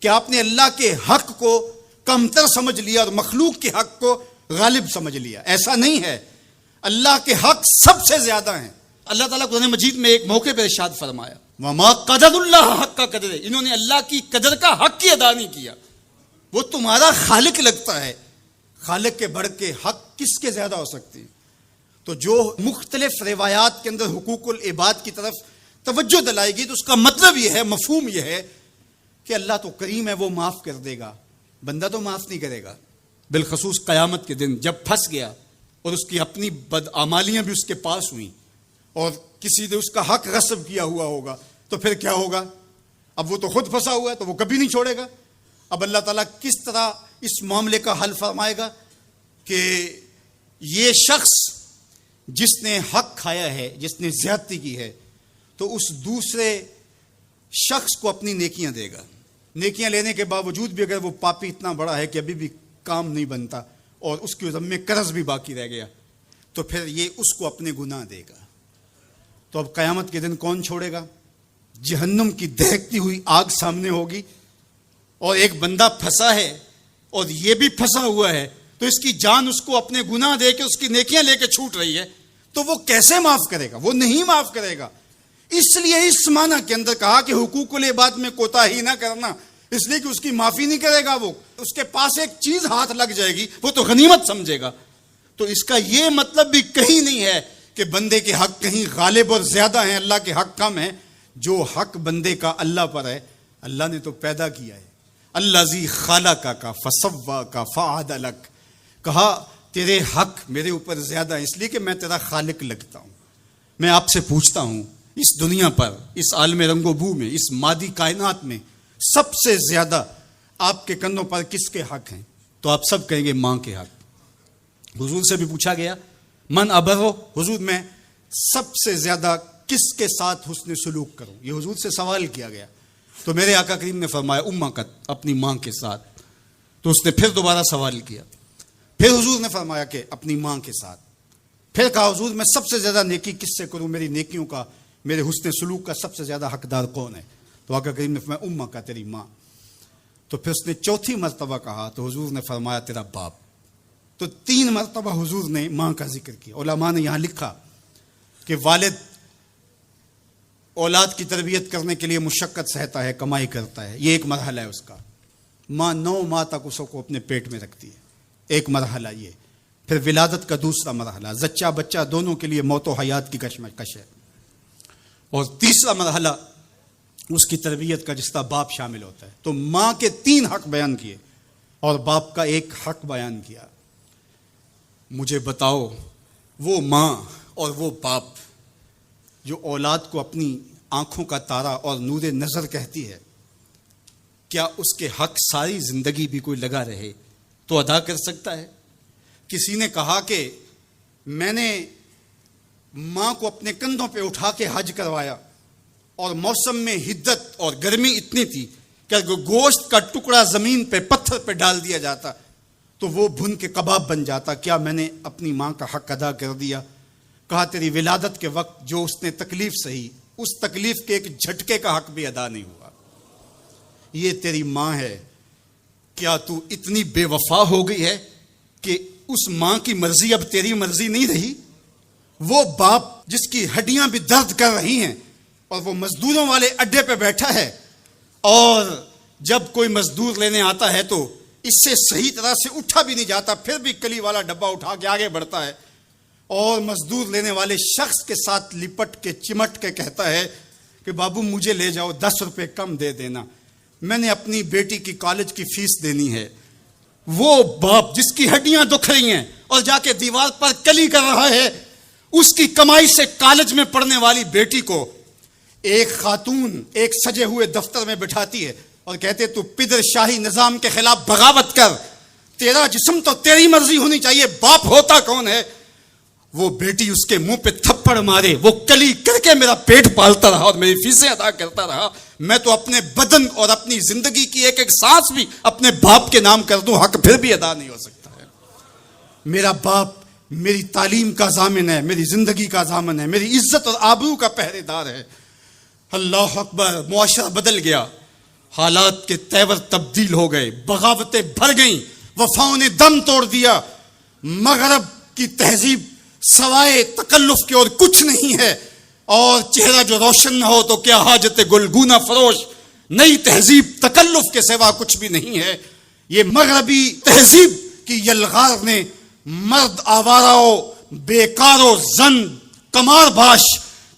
کہ آپ نے اللہ کے حق کو کمتر سمجھ لیا اور مخلوق کے حق کو غالب سمجھ لیا. ایسا نہیں ہے، اللہ کے حق سب سے زیادہ ہیں. اللہ تعالیٰ قرآن مجید میں ایک موقع پہ ارشاد فرمایا وَمَا قَدَرُ اللَّهَ حَقَّ قَدْرِهِ. انہوں نے اللہ کی قدر کا حق کی ادا نہیں کیا. وہ تمہارا خالق لگتا ہے، خالق کے بڑھ کے حق کس کے زیادہ ہو سکتی ہے؟ تو جو مختلف روایات کے اندر حقوق العباد کی طرف توجہ دلائے گی تو اس کا مطلب یہ ہے، مفہوم یہ ہے کہ اللہ تو کریم ہے، وہ معاف کر دے گا، بندہ تو معاف نہیں کرے گا. بالخصوص قیامت کے دن جب پھنس گیا اور اس کی اپنی بدعمالیاں بھی اس کے پاس ہوئیں اور کسی نے اس کا حق غصب کیا ہوا ہوگا تو پھر کیا ہوگا؟ اب وہ تو خود پھنسا ہوا ہے تو وہ کبھی نہیں چھوڑے گا. اب اللہ تعالیٰ کس طرح اس معاملے کا حل فرمائے گا کہ یہ شخص جس نے حق کھایا ہے، جس نے زیادتی کی ہے، تو اس دوسرے شخص کو اپنی نیکیاں دے گا. نیکیاں لینے کے باوجود بھی اگر وہ پاپی اتنا بڑا ہے کہ ابھی بھی کام نہیں بنتا اور اس کے ذمے قرض بھی باقی رہ گیا، تو پھر یہ اس کو اپنے گناہ دے گا. تو اب قیامت کے دن کون چھوڑے گا؟ جہنم کی دہکتی ہوئی آگ سامنے ہوگی اور ایک بندہ پھنسا ہے اور یہ بھی پھنسا ہوا ہے، تو اس کی جان اس کو اپنے گناہ دے کے اس کی نیکیاں لے کے چھوٹ رہی ہے، تو وہ کیسے معاف کرے گا؟ وہ نہیں معاف کرے گا. اس لیے اس معنی کے اندر کہا کہ حقوق العباد میں کوتاہی نہ کرنا، اس لیے کہ اس کی معافی نہیں کرے گا. وہ اس کے پاس ایک چیز ہاتھ لگ جائے گی وہ تو غنیمت سمجھے گا. تو اس کا یہ مطلب بھی کہیں نہیں ہے کہ بندے کے حق کہیں غالب اور زیادہ ہیں، اللہ کے حق کم ہیں. جو حق بندے کا اللہ پر ہے اللہ نے تو پیدا کیا ہے. الذی خلقک کا فسوا کا فعدلک. کہا تیرے حق میرے اوپر زیادہ اس لیے کہ میں تیرا خالق لگتا ہوں. میں آپ سے پوچھتا ہوں اس دنیا پر، اس عالم رنگ و بو میں، اس مادی کائنات میں سب سے زیادہ آپ کے کندھوں پر کس کے حق ہیں؟ تو آپ سب کہیں گے ماں کے حق. حضور سے بھی پوچھا گیا من ابرو، حضور میں سب سے زیادہ کس کے ساتھ حسن سلوک کروں؟ یہ حضور سے سوال کیا گیا. تو میرے آقا کریم نے فرمایا امکت، اپنی ماں کے ساتھ. تو اس نے پھر دوبارہ سوال کیا، پھر حضور نے فرمایا کہ اپنی ماں کے ساتھ. پھر کہا حضور میں سب سے زیادہ نیکی کس سے کروں؟ میری نیکیوں کا، میرے حسن سلوک کا سب سے زیادہ حقدار کون ہے؟ تو آقا کریم نے فرمایا امکا، تیری ماں. تو پھر اس نے چوتھی مرتبہ کہا تو حضور نے فرمایا تیرا باپ. تو 3 مرتبہ حضور نے ماں کا ذکر کیا. علماء نے یہاں لکھا کہ والد اولاد کی تربیت کرنے کے لیے مشقت سہتا ہے، کمائی کرتا ہے، یہ ایک مرحلہ ہے اس کا. ماں 9 ماہ تک اس کو اپنے پیٹ میں رکھتی ہے، ایک مرحلہ یہ. پھر ولادت کا دوسرا مرحلہ، زچہ بچہ دونوں کے لیے موت و حیات کی کشمکش ہے. اور تیسرا مرحلہ اس کی تربیت کا جس کا باپ شامل ہوتا ہے. تو ماں کے 3 حق بیان کیے اور باپ کا ایک حق بیان کیا. مجھے بتاؤ وہ ماں اور وہ باپ جو اولاد کو اپنی آنکھوں کا تارا اور نور نظر کہتی ہے، کیا اس کے حق ساری زندگی بھی کوئی لگا رہے تو ادا کر سکتا ہے؟ کسی نے کہا کہ میں نے ماں کو اپنے کندھوں پہ اٹھا کے حج کروایا اور موسم میں حدت اور گرمی اتنی تھی کہ گوشت کا ٹکڑا زمین پہ پتھر پہ ڈال دیا جاتا تو وہ بھن کے کباب بن جاتا. کیا میں نے اپنی ماں کا حق ادا کر دیا؟ کہا تیری ولادت کے وقت جو اس نے تکلیف سہی، اس تکلیف کے ایک جھٹکے کا حق بھی ادا نہیں ہوا. یہ تیری ماں ہے. کیا تو اتنی بے وفا ہو گئی ہے کہ اس ماں کی مرضی اب تیری مرضی نہیں رہی؟ وہ باپ جس کی ہڈیاں بھی درد کر رہی ہیں اور وہ مزدوروں والے اڈے پہ بیٹھا ہے، اور جب کوئی مزدور لینے آتا ہے تو اس سے صحیح طرح سے اٹھا بھی نہیں جاتا، پھر بھی کلی والا ڈبہ اٹھا کے آگے بڑھتا ہے، اور مزدور لینے والے شخص کے ساتھ لپٹ کے چمٹ کے کہتا ہے کہ بابو مجھے لے جاؤ، 10 روپے کم دے دینا، میں نے اپنی بیٹی کی کالج کی فیس دینی ہے. وہ باپ جس کی ہڈیاں دکھ رہی ہیں اور جا کے دیوار پر کلی کر رہا ہے، اس کی کمائی سے کالج میں پڑھنے والی بیٹی کو ایک خاتون ایک سجے ہوئے دفتر میں بٹھاتی ہے اور کہتے تو پدر شاہی نظام کے خلاف بغاوت کر، تیرا جسم تو تیری مرضی ہونی چاہیے، باپ ہوتا کون ہے؟ وہ بیٹی اس کے منہ پہ تھپڑ مارے، وہ کلی کر کے میرا پیٹ پالتا رہا اور میری فیسیں ادا کرتا رہا، میں تو اپنے بدن اور اپنی زندگی کی ایک ایک سانس بھی اپنے باپ کے نام کر دوں، حق پھر بھی ادا نہیں ہو سکتا ہے. میرا باپ میری تعلیم کا ضامن ہے، میری زندگی کا ضامن ہے، میری عزت اور آبرو کا پہرے دار ہے. اللہ اکبر. معاشرہ بدل گیا، حالات کے تیور تبدیل ہو گئے، بغاوتیں بھر گئیں، وفاؤں نے دم توڑ دیا. مغرب کی تہذیب سوائے تکلف کے اور کچھ نہیں ہے، اور چہرہ جو روشن نہ ہو تو کیا حاجت گلگونہ فروش. نئی تہذیب تکلف کے سوا کچھ بھی نہیں ہے. یہ مغربی تہذیب کی یلغار نے مرد آوارہ، بیکار و زن کمار باش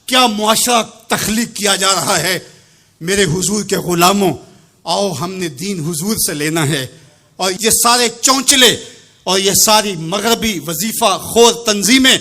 کیا معاشرہ تخلیق کیا جا رہا ہے. میرے حضور کے غلاموں، آؤ ہم نے دین حضور سے لینا ہے، اور یہ سارے چونچلے اور یہ ساری مغربی وظیفہ خور تنظیمیں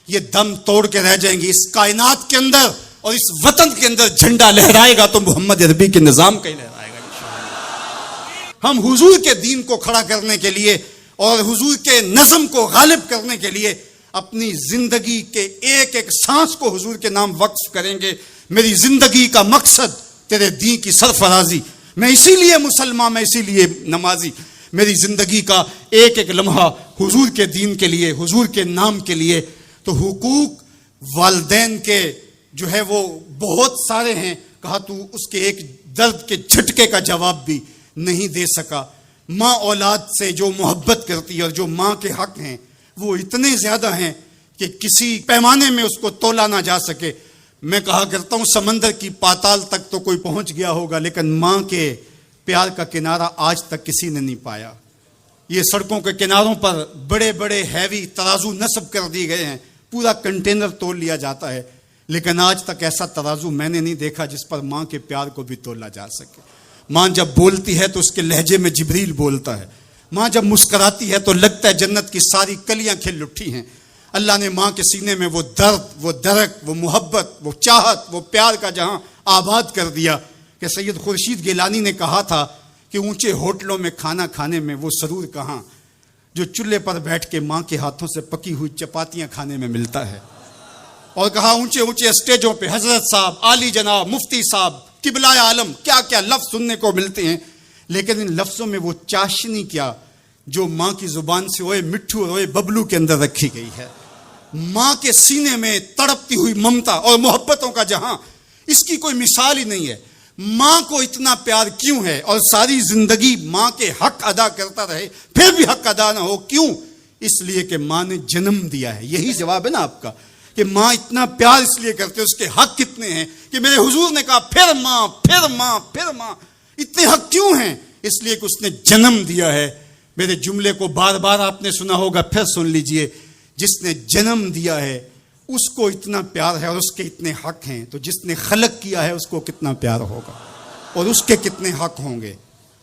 یہ دم توڑ کے رہ جائیں گی. اس کائنات کے اندر اور اس وطن کے اندر جھنڈا لہرائے گا تو محمد عربی کے نظام کا ہی لہرائے گا انشاءاللہ. ہم حضور کے دین کو کھڑا کرنے کے لیے اور حضور کے نظم کو غالب کرنے کے لیے اپنی زندگی کے ایک ایک سانس کو حضور کے نام وقف کریں گے. میری زندگی کا مقصد تیرے دین کی سرفرازی، میں اسی لیے مسلمان، میں اسی لیے نمازی. میری زندگی کا ایک ایک لمحہ حضور کے دین کے لیے، حضور کے نام کے لیے. تو حقوق والدین کے جو ہے وہ بہت سارے ہیں. کہا تو اس کے ایک درد کے جھٹکے کا جواب بھی نہیں دے سکا. ماں اولاد سے جو محبت کرتی ہے اور جو ماں کے حق ہیں وہ اتنے زیادہ ہیں کہ کسی پیمانے میں اس کو تولا نہ جا سکے. میں کہا کرتا ہوں سمندر کی پاتال تک تو کوئی پہنچ گیا ہوگا، لیکن ماں کے پیار کا کنارہ آج تک کسی نے نہیں پایا. یہ سڑکوں کے کناروں پر بڑے بڑے ہیوی ترازو نصب کر دیے گئے ہیں، پورا کنٹینر تول لیا جاتا ہے. لیکن آج تک ایسا ترازو میں نے نہیں دیکھا جس پر ماں کے پیار کو بھی تولا جا سکے۔ ماں جب بولتی ہے تو اس کے لہجے میں جبریل بولتا ہے، ماں جب مسکراتی ہے تو لگتا ہے جنت کی ساری کلیاں کھل اٹھی ہیں۔ اللہ نے ماں کے سینے میں وہ درد، وہ درک، وہ محبت، وہ چاہت، وہ پیار کا جہاں آباد کر دیا کہ سید خورشید گیلانی نے کہا تھا کہ اونچے ہوٹلوں میں کھانا کھانے میں وہ سرور کہاں جو چولہے پر بیٹھ کے ماں کے ہاتھوں سے پکی ہوئی چپاتیاں کھانے میں ملتا ہے۔ اور کہا اونچے اونچے اسٹیجوں پہ حضرت صاحب، عالی جناب، مفتی صاحب، قبلہ عالم، کیا کیا لفظ سننے کو ملتے ہیں، لیکن ان لفظوں میں وہ چاشنی کیا جو ماں کی زبان سے اوئے مٹھو اور اوئے ببلو کے اندر رکھی گئی ہے۔ ماں کے سینے میں تڑپتی ہوئی ممتا اور محبتوں کا جہاں، اس کی کوئی مثال ہی نہیں ہے۔ ماں کو اتنا پیار کیوں ہے اور ساری زندگی ماں کے حق ادا کرتا رہے پھر بھی حق ادا نہ ہو، کیوں؟ اس لیے کہ ماں نے جنم دیا ہے۔ یہی جواب ہے نا آپ کا کہ ماں اتنا پیار اس لیے کرتے، اس کے حق کتنے ہیں کہ میرے حضور نے کہا پھر ماں، پھر ماں، پھر ماں۔ اتنے حق کیوں ہیں؟ اس لیے کہ اس نے جنم دیا ہے۔ میرے جملے کو بار بار آپ نے سنا ہوگا، پھر سن لیجئے، جس نے جنم دیا ہے اس کو اتنا پیار ہے اور اس کے اتنے حق ہیں، تو جس نے خلق کیا ہے اس کو کتنا پیار ہوگا اور اس کے کتنے حق ہوں گے۔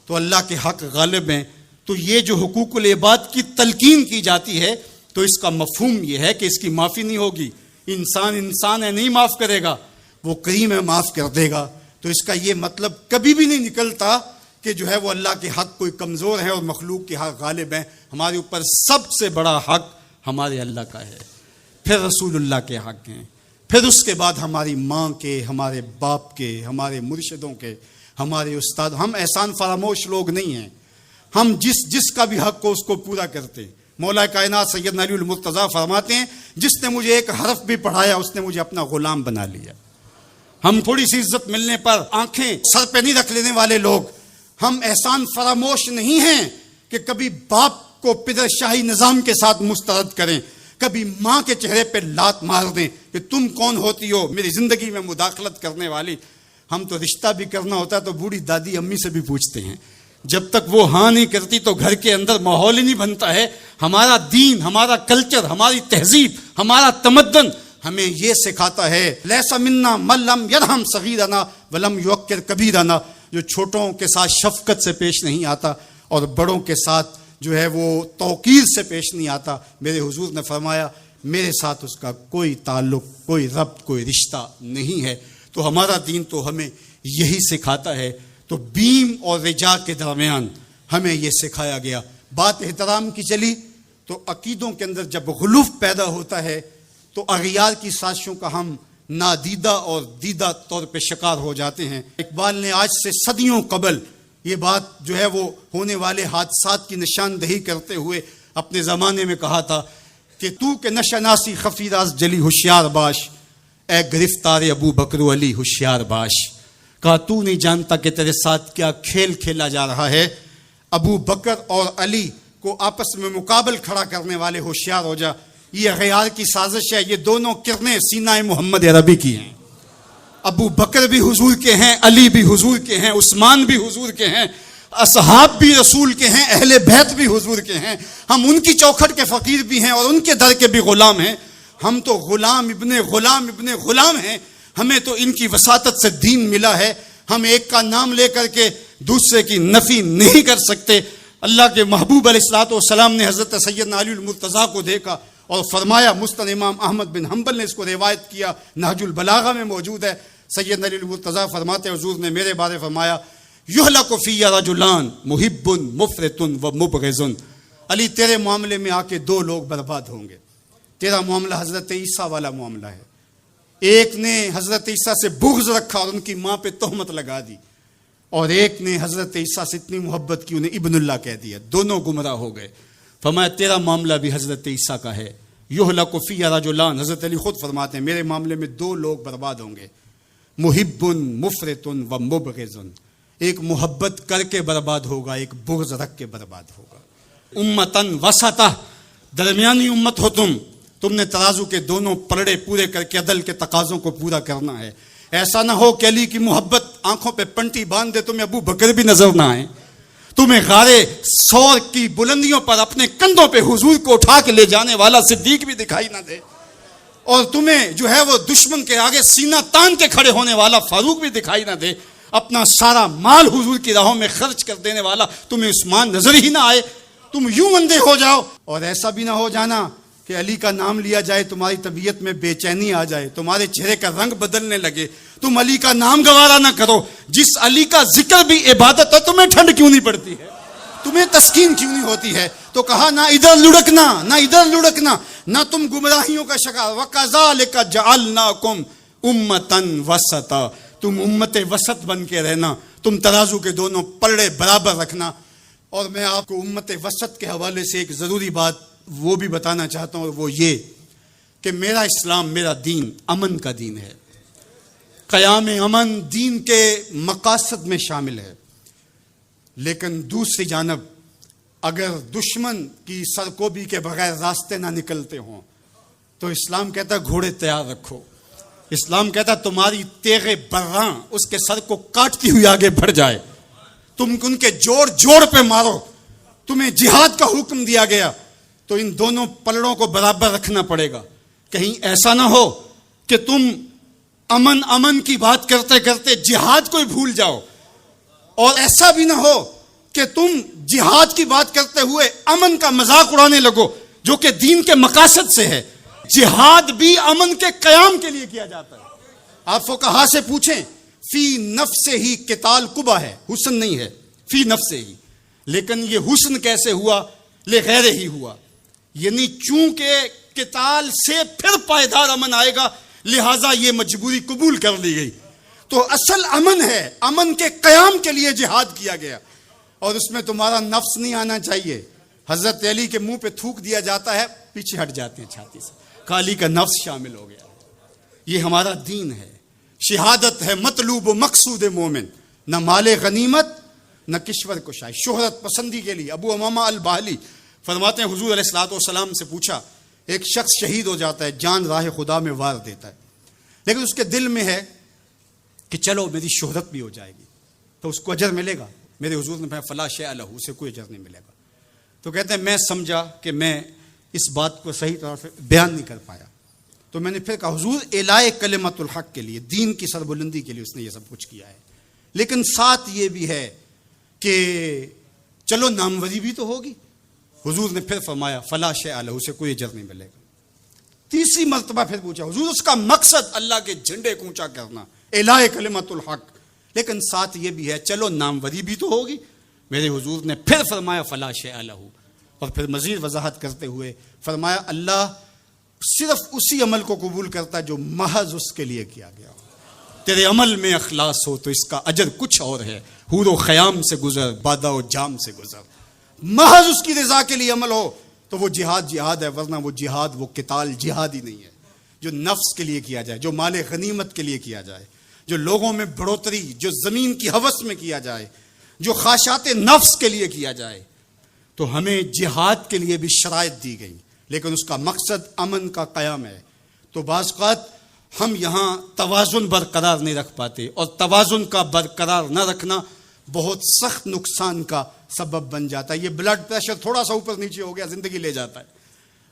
تو اللہ کے حق غالب ہیں۔ تو یہ جو حقوق العباد کی تلقین کی جاتی ہے تو اس کا مفہوم یہ ہے کہ اس کی معافی نہیں ہوگی۔ انسان ہے، نہیں معاف کرے گا، وہ کریم ہے، معاف کر دے گا۔ تو اس کا یہ مطلب کبھی بھی نہیں نکلتا کہ جو ہے وہ اللہ کے حق کوئی کمزور ہے اور مخلوق کے حق غالب ہیں۔ ہمارے اوپر سب سے بڑا حق ہمارے اللہ کا ہے، پھر رسول اللہ کے حق ہیں، پھر اس کے بعد ہماری ماں کے، ہمارے باپ کے، ہمارے مرشدوں کے، ہمارے استاد۔ ہم احسان فراموش لوگ نہیں ہیں، ہم جس کا بھی حق ہو اس کو پورا کرتے ہیں۔ مولا کائنات سیدنا علی المرتضیٰ فرماتے ہیں جس نے مجھے ایک حرف بھی پڑھایا اس نے مجھے اپنا غلام بنا لیا۔ ہم تھوڑی سی عزت ملنے پر آنکھیں سر پہ نہیں رکھ لینے والے لوگ، ہم احسان فراموش نہیں ہیں کہ کبھی باپ کو پدر شاہی نظام کے ساتھ مسترد کریں، کبھی ماں کے چہرے پہ لات مار دیں کہ تم کون ہوتی ہو میری زندگی میں مداخلت کرنے والی۔ ہم تو رشتہ بھی کرنا ہوتا ہے تو بوڑھی دادی امی سے بھی پوچھتے ہیں، جب تک وہ ہاں نہیں کرتی تو گھر کے اندر ماحول ہی نہیں بنتا ہے۔ ہمارا دین، ہمارا کلچر، ہماری تہذیب، ہمارا تمدن ہمیں یہ سکھاتا ہے لیسا منا من لم یرحم صغیرنا ولم یوقر کبیرنا، جو چھوٹوں کے ساتھ شفقت سے پیش نہیں آتا اور بڑوں کے ساتھ جو ہے وہ توقیر سے پیش نہیں آتا۔ میرے حضور نے فرمایا میرے ساتھ اس کا کوئی تعلق، کوئی ربط، کوئی رشتہ نہیں ہے۔ تو ہمارا دین تو ہمیں یہی سکھاتا ہے۔ تو بیم اور رجا کے درمیان ہمیں یہ سکھایا گیا۔ بات احترام کی چلی تو عقیدوں کے اندر جب غلوف پیدا ہوتا ہے تو اغیار کی سازشوں کا ہم نادیدہ اور دیدہ طور پہ شکار ہو جاتے ہیں۔ اقبال نے آج سے صدیوں قبل یہ بات جو ہے وہ ہونے والے حادثات کی نشاندہی کرتے ہوئے اپنے زمانے میں کہا تھا کہ تو کہ نشناسی خفی راز جلی ہوشیار باش، اے گرفتار ابو بکر و علی ہوشیار باش۔ کہا تو نہیں جانتا کہ تیرے ساتھ کیا کھیل کھیلا جا رہا ہے، ابو بکر اور علی کو آپس میں مقابل کھڑا کرنے والے ہوشیار ہو جا۔ یہ غیار کی سازش ہے، یہ دونوں کرنیں سینہ محمد عربی کی ہیں۔ ابو بکر بھی حضور کے ہیں، علی بھی حضور کے ہیں، عثمان بھی حضور کے ہیں، اصحاب بھی رسول کے ہیں، اہل بیت بھی حضور کے ہیں۔ ہم ان کی چوکھٹ کے فقیر بھی ہیں اور ان کے در کے بھی غلام ہیں۔ ہم تو غلام ابن غلام ابن غلام ہیں۔ ہمیں تو ان کی وساطت سے دین ملا ہے۔ ہم ایک کا نام لے کر کے دوسرے کی نفی نہیں کر سکتے۔ اللہ کے محبوب علیہ الصلوۃ والسلام نے حضرت سیدنا علی المرتضیٰ کو دیکھا اور فرمایا، مسند امام احمد بن حنبل نے اس کو روایت کیا، نہج البلاغہ میں موجود ہے، سیدنا علی المرتضیٰ فرماتے حضور نے میرے بارے فرمایا، یہلک فی رجلان محب مفرط و مبغض۔ علی تیرے معاملے میں آ کے دو لوگ برباد ہوں گے۔ تیرا معاملہ حضرت عیسیٰ والا معاملہ ہے۔ ایک نے حضرت عیسیٰ سے بغض رکھا اور ان کی ماں پہ تہمت لگا دی، اور ایک نے حضرت عیسیٰ سے اتنی محبت کی انہیں ابن اللہ کہہ دیا۔ دونوں گمراہ ہو گئے۔ فرمایا تیرا معاملہ بھی حضرت عیسیٰ کا ہے، یہلک فی رجلان۔ حضرت علی خود فرماتے ہیں میرے معاملے میں دو لوگ برباد ہوں گے، محب مفرط و مبغض۔ ایک محبت کر کے برباد ہوگا، ایک بغض رکھ کے برباد ہوگا۔ امتن وسطہ، درمیانی امت ہو تم نے ترازو کے دونوں پلڑے پورے کر کے عدل کے تقاضوں کو پورا کرنا ہے۔ ایسا نہ ہو کہ علی کی محبت آنکھوں پہ پنٹی باندھ دے، تمہیں ابو بکر بھی نظر نہ آئے، تمہیں غارے سور کی بلندیوں پر اپنے کندھوں پہ حضور کو اٹھا کے لے جانے والا صدیق بھی دکھائی نہ دے۔ اور تمہیں جو ہے وہ دشمن کے آگے سینہ تان کے کھڑے ہونے والا فاروق بھی دکھائی نہ دے، اپنا سارا مال حضور کی راہوں میں خرچ کر دینے والا تمہیں عثمان نظر ہی نہ آئے، تم یوں اندھے ہو جاؤ. اور ایسا بھی نہ ہو جانا کہ علی کا نام لیا جائے تمہاری طبیعت میں بے چینی آ جائے، تمہارے چہرے کا رنگ بدلنے لگے، تم علی کا نام گوارا نہ کرو. جس علی کا ذکر بھی عبادت ہے، تمہیں ٹھنڈ کیوں نہیں پڑتی ہے، تمہیں تسکین کیوں نہیں ہوتی ہے؟ تو کہا نہ ادھر لڑکنا نہ ادھر لڑکنا، نہ تم گمراہیوں کا شکار. وَكَذَلِكَ جَعَلْنَاكُمْ أُمَّةً وَسَطًا، تم امت وسط بن کے رہنا، تم ترازو کے دونوں پلڑے برابر رکھنا. اور میں آپ کو امت وسط کے حوالے سے ایک ضروری بات وہ بھی بتانا چاہتا ہوں، اور وہ یہ کہ میرا اسلام، میرا دین امن کا دین ہے. قیام امن دین کے مقاصد میں شامل ہے. لیکن دوسری جانب اگر دشمن کی سرکوبی کے بغیر راستے نہ نکلتے ہوں تو اسلام کہتا ہے گھوڑے تیار رکھو. اسلام کہتا ہے تمہاری تیغ براں اس کے سر کو کاٹتی ہوئی آگے بڑھ جائے، تم ان کے جوڑ جوڑ پہ مارو. تمہیں جہاد کا حکم دیا گیا تو ان دونوں پلڑوں کو برابر رکھنا پڑے گا. کہیں ایسا نہ ہو کہ تم امن کی بات کرتے کرتے جہاد کو ہی بھول جاؤ، اور ایسا بھی نہ ہو کہ تم جہاد کی بات کرتے ہوئے امن کا مذاق اڑانے لگو جو کہ دین کے مقاصد سے ہے. جہاد بھی امن کے قیام کے لیے کیا جاتا ہے. آپ فقہا سے پوچھیں، فی نفس ہی قتال قبح ہے، حسن نہیں ہے، فی نفس ہی. لیکن یہ حسن کیسے ہوا؟ لغیر ہی ہوا، یعنی چونکہ قتال سے پھر پائیدار امن آئے گا، لہٰذا یہ مجبوری قبول کر لی گئی. تو اصل امن ہے، امن کے قیام کے لیے جہاد کیا گیا، اور اس میں تمہارا نفس نہیں آنا چاہیے. حضرت علی کے منہ پہ تھوک دیا جاتا ہے، پیچھے ہٹ جاتے ہیں چھاتی سے، علی کا نفس شامل ہو گیا. یہ ہمارا دین ہے. شہادت ہے مطلوب و مقصود مومن، نہ مال غنیمت نہ کشور کشائی، شہرت پسندی کے لیے. ابو امامہ الباہلی فرماتے ہیں حضور علیہ الصلوۃ والسلام سے پوچھا، ایک شخص شہید ہو جاتا ہے، جان راہ خدا میں وار دیتا ہے، لیکن اس کے دل میں ہے کہ چلو میری شہرت بھی ہو جائے گی تو اس کو اجر ملے گا. میرے حضور نے فرمایا فلا شیء لہ، اسے کوئی اجر نہیں ملے گا. تو کہتے ہیں میں سمجھا کہ میں اس بات کو صحیح طرح سے بیان نہیں کر پایا، تو میں نے پھر کہا حضور اعلاء کلمت الحق کے لیے، دین کی سربلندی کے لیے اس نے یہ سب کچھ کیا ہے، لیکن ساتھ یہ بھی ہے کہ چلو ناموری بھی تو ہوگی. حضور نے پھر فرمایا فلا شیء لہ، اسے کوئی اجر نہیں ملے گا. تیسری مرتبہ پھر پوچھا حضور اس کا مقصد اللہ کے جھنڈے کو اونچا کرنا، اعلاء کلمت الحق، لیکن ساتھ یہ بھی ہے چلو ناموری بھی تو ہوگی. میرے حضور نے پھر فرمایا فلا شیء لہ، اور پھر مزید وضاحت کرتے ہوئے فرمایا اللہ صرف اسی عمل کو قبول کرتا ہے جو محض اس کے لیے کیا گیا. تیرے عمل میں اخلاص ہو تو اس کا اجر کچھ اور ہے. حور و خیام سے گزر، بادہ و جام سے گزر، محض اس کی رضا کے لیے عمل ہو تو وہ جہاد ہے، ورنہ وہ جہاد، وہ قتال جہاد ہی نہیں ہے جو نفس کے لیے کیا جائے، جو مال غنیمت کے لیے کیا جائے، جو لوگوں میں بڑھوتری، جو زمین کی ہوس میں کیا جائے، جو خواہشات نفس کے لیے کیا جائے. تو ہمیں جہاد کے لیے بھی شرائط دی گئی، لیکن اس کا مقصد امن کا قیام ہے. تو بعض اوقات ہم یہاں توازن برقرار نہیں رکھ پاتے، اور توازن کا برقرار نہ رکھنا بہت سخت نقصان کا سبب بن جاتا ہے. یہ بلڈ پریشر تھوڑا سا اوپر نیچے ہو گیا زندگی لے جاتا ہے.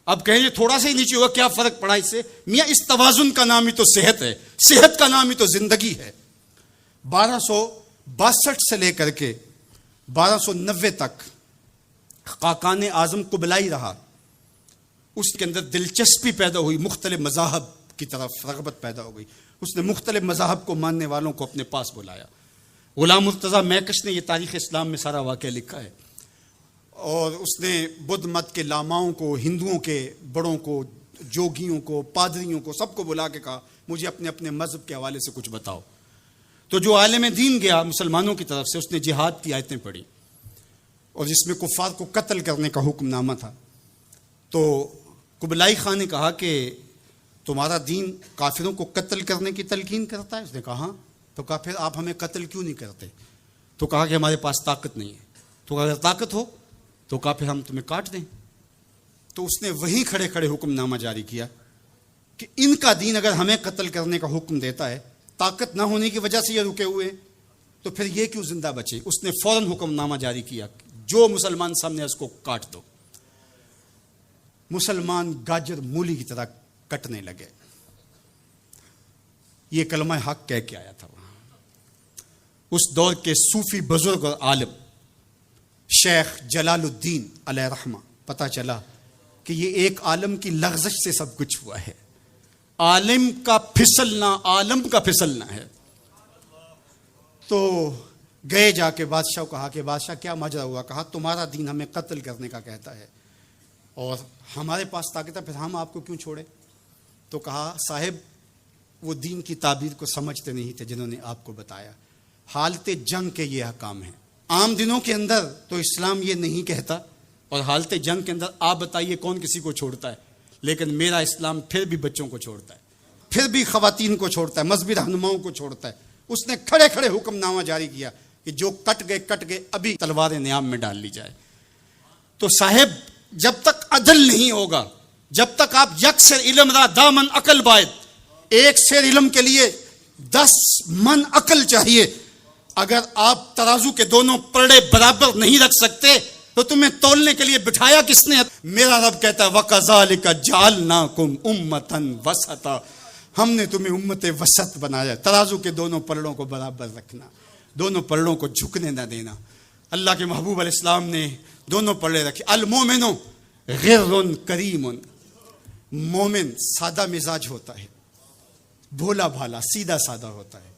اب کہیں یہ تھوڑا سا ہی نیچے ہوا، کیا فرق پڑا اس سے؟ میاں اس توازن کا نام ہی تو صحت ہے، صحت کا نام ہی تو زندگی ہے. 1262 سے لے کر کے 1290 تک خاقان اعظم قبلائی رہا. اس کے اندر دلچسپی پیدا ہوئی، مختلف مذاہب کی طرف رغبت پیدا ہو گئی. اس نے مختلف مذاہب کو ماننے والوں کو اپنے پاس بلایا. غلام مرتضیٰ میکش نے یہ تاریخ اسلام میں سارا واقعہ لکھا ہے، اور اس نے بدھ مت کے لاماؤں کو، ہندوؤں کے بڑوں کو، جوگیوں کو، پادریوں کو، سب کو بلا کے کہا مجھے اپنے اپنے مذہب کے حوالے سے کچھ بتاؤ. تو جو عالم دین گیا مسلمانوں کی طرف سے، اس نے جہاد کی آیتیں پڑھی، اور جس میں کفار کو قتل کرنے کا حکم نامہ تھا. تو قبلائی خان نے کہا کہ تمہارا دین کافروں کو قتل کرنے کی تلقین کرتا ہے؟ اس نے کہا ہاں. تو کہا پھر آپ ہمیں قتل کیوں نہیں کرتے؟ تو کہا کہ ہمارے پاس طاقت نہیں ہے. تو اگر طاقت ہو تو کہا پھر ہم تمہیں کاٹ دیں. تو اس نے وہیں کھڑے کھڑے حکم نامہ جاری کیا کہ ان کا دین اگر ہمیں قتل کرنے کا حکم دیتا ہے، طاقت نہ ہونے کی وجہ سے یہ رکے ہوئے، تو پھر یہ کیوں زندہ بچے؟ اس نے فوراً حکم نامہ جاری کیا جو مسلمان سامنے اس کو کاٹ دو. مسلمان گاجر مولی کی طرح کٹنے لگے. یہ کلمہ حق کہہ کے آیا تھا وہاں. اس دور کے صوفی بزرگ اور عالم شیخ جلال الدین علیہ رحمہ، پتہ چلا کہ یہ ایک عالم کی لغزش سے سب کچھ ہوا ہے. عالم کا پھسلنا عالم کا پھسلنا ہے. تو گئے جا کے بادشاہ کو کہا کہ بادشاہ کیا ماجرا ہوا؟ کہا تمہارا دین ہمیں قتل کرنے کا کہتا ہے اور ہمارے پاس طاقت ہے، پھر ہم آپ کو کیوں چھوڑیں؟ تو کہا صاحب وہ دین کی تعبیر کو سمجھتے نہیں تھے جنہوں نے آپ کو بتایا. حالت جنگ کے یہ احکام ہیں. عام دنوں کے اندر تو اسلام یہ نہیں کہتا، اور حالت جنگ کے اندر آپ بتائیے کون کسی کو چھوڑتا ہے؟ لیکن میرا اسلام پھر بھی بچوں کو چھوڑتا ہے، پھر بھی خواتین کو چھوڑتا ہے، مذہبی رہنماؤں کو چھوڑتا ہے. اس نے کھڑے کھڑے حکم نامہ جاری کیا کہ جو کٹ گئے ابھی تلواریں نیام میں ڈال لی جائے. تو صاحب جب تک عدل نہیں ہوگا، جب تک آپ یک سیر علم را دامن عقل باید، ایک سیر علم کے لیے 10 من عقل چاہیے. اگر آپ ترازو کے دونوں پلڑے برابر نہیں رکھ سکتے تو تمہیں تولنے کے لیے بٹھایا کس نے؟ میرا رب کہتا ہے وَكَذَلِكَ جَعَلْنَاكُمْ أُمَّةً وَسَطًا، ہم نے تمہیں امت وسط بنایا. ترازو کے دونوں پلڑوں کو برابر رکھنا، دونوں پلڑوں کو جھکنے نہ دینا. اللہ کے محبوب علیہ السلام نے دونوں پلڑے رکھے. المومن غر کریم، مومن سادہ مزاج ہوتا ہے، بھولا بھالا سیدھا سادہ ہوتا ہے.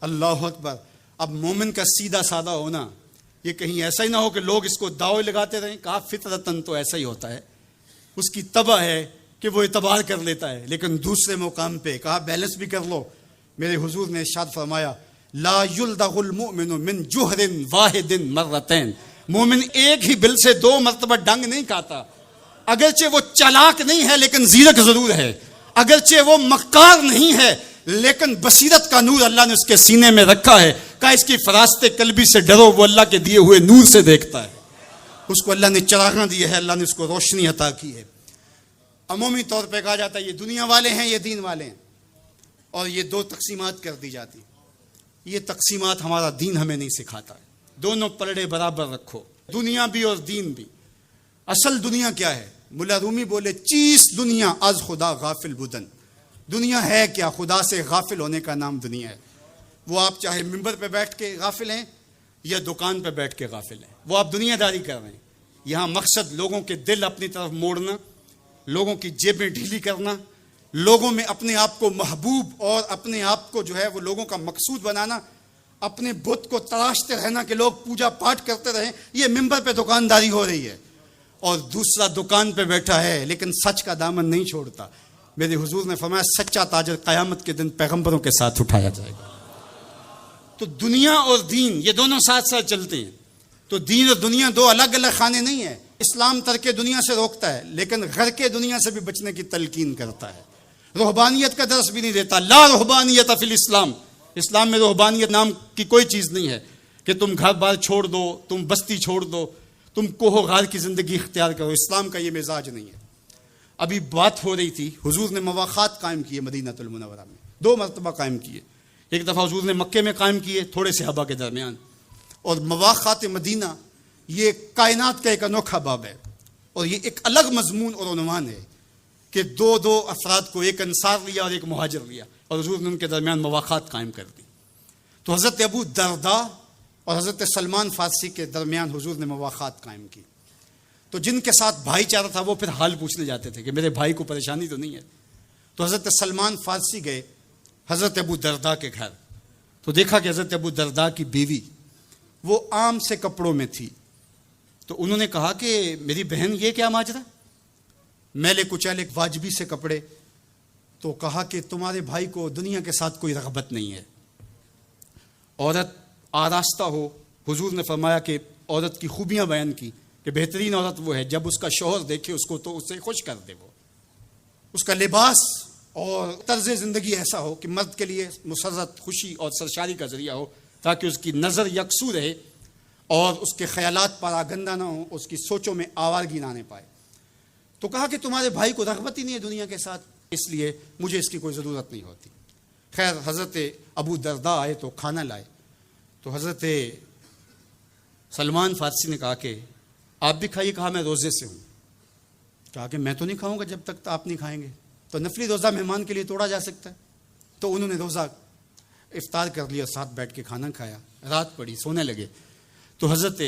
اللہ اکبر. اب مومن کا سیدھا سادہ ہونا یہ کہیں ایسا ہی نہ ہو کہ لوگ اس کو دعوے لگاتے رہیں. کہا فطرتاً تو ایسا ہی ہوتا ہے، اس کی طبع ہے کہ وہ اعتبار کر لیتا ہے. لیکن دوسرے مقام پہ کہا بیلنس بھی کر لو. میرے حضور نے ارشاد فرمایا لا یلدغ المؤمن من جوہر واحد مرتين، مومن ایک ہی بل سے 2 مرتبہ ڈنگ نہیں کھاتا. اگرچہ وہ چالاک نہیں ہے لیکن زیرک ضرور ہے، اگرچہ وہ مکار نہیں ہے لیکن بصیرت کا نور اللہ نے اس کے سینے میں رکھا ہے. کہا اس کی فراست قلبی سے ڈرو، وہ اللہ کے دیے ہوئے نور سے دیکھتا ہے. اس کو اللہ نے چراغاں دی ہے، اللہ نے اس کو روشنی عطا کی ہے. عمومی طور پہ کہا جاتا ہے یہ دنیا والے ہیں، یہ دین والے ہیں، اور یہ 2 تقسیمات کر دی جاتی. یہ تقسیمات ہمارا دین ہمیں نہیں سکھاتا ہے. دونوں پلڑے برابر رکھو، دنیا بھی اور دین بھی. اصل دنیا کیا ہے؟ ملا رومی بولے چیز دنیا از خدا غافل بدن. دنیا ہے کیا؟ خدا سے غافل ہونے کا نام دنیا ہے. وہ آپ چاہے ممبر پہ بیٹھ کے غافل ہیں یا دکان پہ بیٹھ کے غافل ہیں، وہ آپ دنیا داری کر رہے ہیں. یہاں مقصد لوگوں کے دل اپنی طرف موڑنا، لوگوں کی جیبیں ڈھیلی کرنا، لوگوں میں اپنے آپ کو محبوب اور اپنے آپ کو جو ہے وہ لوگوں کا مقصود بنانا، اپنے بت کو تراشتے رہنا کہ لوگ پوجا پاٹ کرتے رہیں. یہ ممبر پہ دکانداری ہو رہی ہے. اور دوسرا دکان پہ بیٹھا ہے لیکن سچ کا دامن نہیں چھوڑتا. میرے حضور نے فرمایا سچا تاجر قیامت کے دن پیغمبروں کے ساتھ اٹھایا جائے گا. تو دنیا اور دین یہ دونوں ساتھ ساتھ چلتے ہیں. تو دین اور دنیا 2 الگ الگ خانے نہیں ہیں. اسلام ترک دنیا سے روکتا ہے لیکن غرق دنیا سے بھی بچنے کی تلقین کرتا ہے. رہبانیت کا درس بھی نہیں دیتا. لا رہبانیت فی الاسلام، اسلام میں رہبانیت نام کی کوئی چیز نہیں ہے کہ تم گھر بار چھوڑ دو، تم بستی چھوڑ دو، تم کوہ و غار کی زندگی اختیار کرو. اسلام کا یہ مزاج نہیں ہے. ابھی بات ہو رہی تھی، حضور نے مواخات قائم کیے مدینہ المنورہ میں، 2 مرتبہ قائم کیے. ایک دفعہ حضور نے مکے میں قائم کیے تھوڑے سے صحابہ کے درمیان. اور مواخات مدینہ یہ کائنات کا ایک انوکھا باب ہے، اور یہ ایک الگ مضمون اور عنوان ہے کہ 2 افراد کو، ایک انصار لیا اور ایک مہاجر لیا، اور حضور نے ان کے درمیان مواخات قائم کر دی. تو حضرت ابو درداء اور حضرت سلمان فارسی کے درمیان حضور نے مواخات قائم کی. تو جن کے ساتھ بھائی چارہ تھا وہ پھر حال پوچھنے جاتے تھے کہ میرے بھائی کو پریشانی تو نہیں ہے. تو حضرت سلمان فارسی گئے حضرت ابو درداء کے گھر. تو دیکھا کہ حضرت ابو درداء کی بیوی وہ عام سے کپڑوں میں تھی. تو انہوں نے کہا کہ میری بہن یہ کیا ماجرا، میلے کچیلے واجبی سے کپڑے. تو کہا کہ تمہارے بھائی کو دنیا کے ساتھ کوئی رغبت نہیں ہے، عورت آراستہ ہو. حضور نے فرمایا کہ عورت کی خوبیاں بیان کی کہ بہترین عورت وہ ہے جب اس کا شوہر دیکھے اس کو تو اسے خوش کر دے. وہ اس کا لباس اور طرز زندگی ایسا ہو کہ مرد کے لیے مسرت، خوشی اور سرشاری کا ذریعہ ہو، تاکہ اس کی نظر یکسو رہے اور اس کے خیالات پراگندہ نہ ہوں، اس کی سوچوں میں آوارگی نہ آنے پائے. تو کہا کہ تمہارے بھائی کو رغبت ہی نہیں ہے دنیا کے ساتھ، اس لیے مجھے اس کی کوئی ضرورت نہیں ہوتی. خیر حضرت ابو درداء آئے تو کھانا لائے. تو حضرت سلمان فارسی نے کہا کہ آپ بھی کھائیے. کہا میں روزے سے ہوں. کہا کہ میں تو نہیں کھاؤں گا جب تک آپ نہیں کھائیں گے. تو نفلی روزہ مہمان کے لیے توڑا جا سکتا ہے؟ تو انہوں نے روزہ افطار کر لیا، ساتھ بیٹھ کے کھانا کھایا، رات پڑی، سونے لگے تو حضرت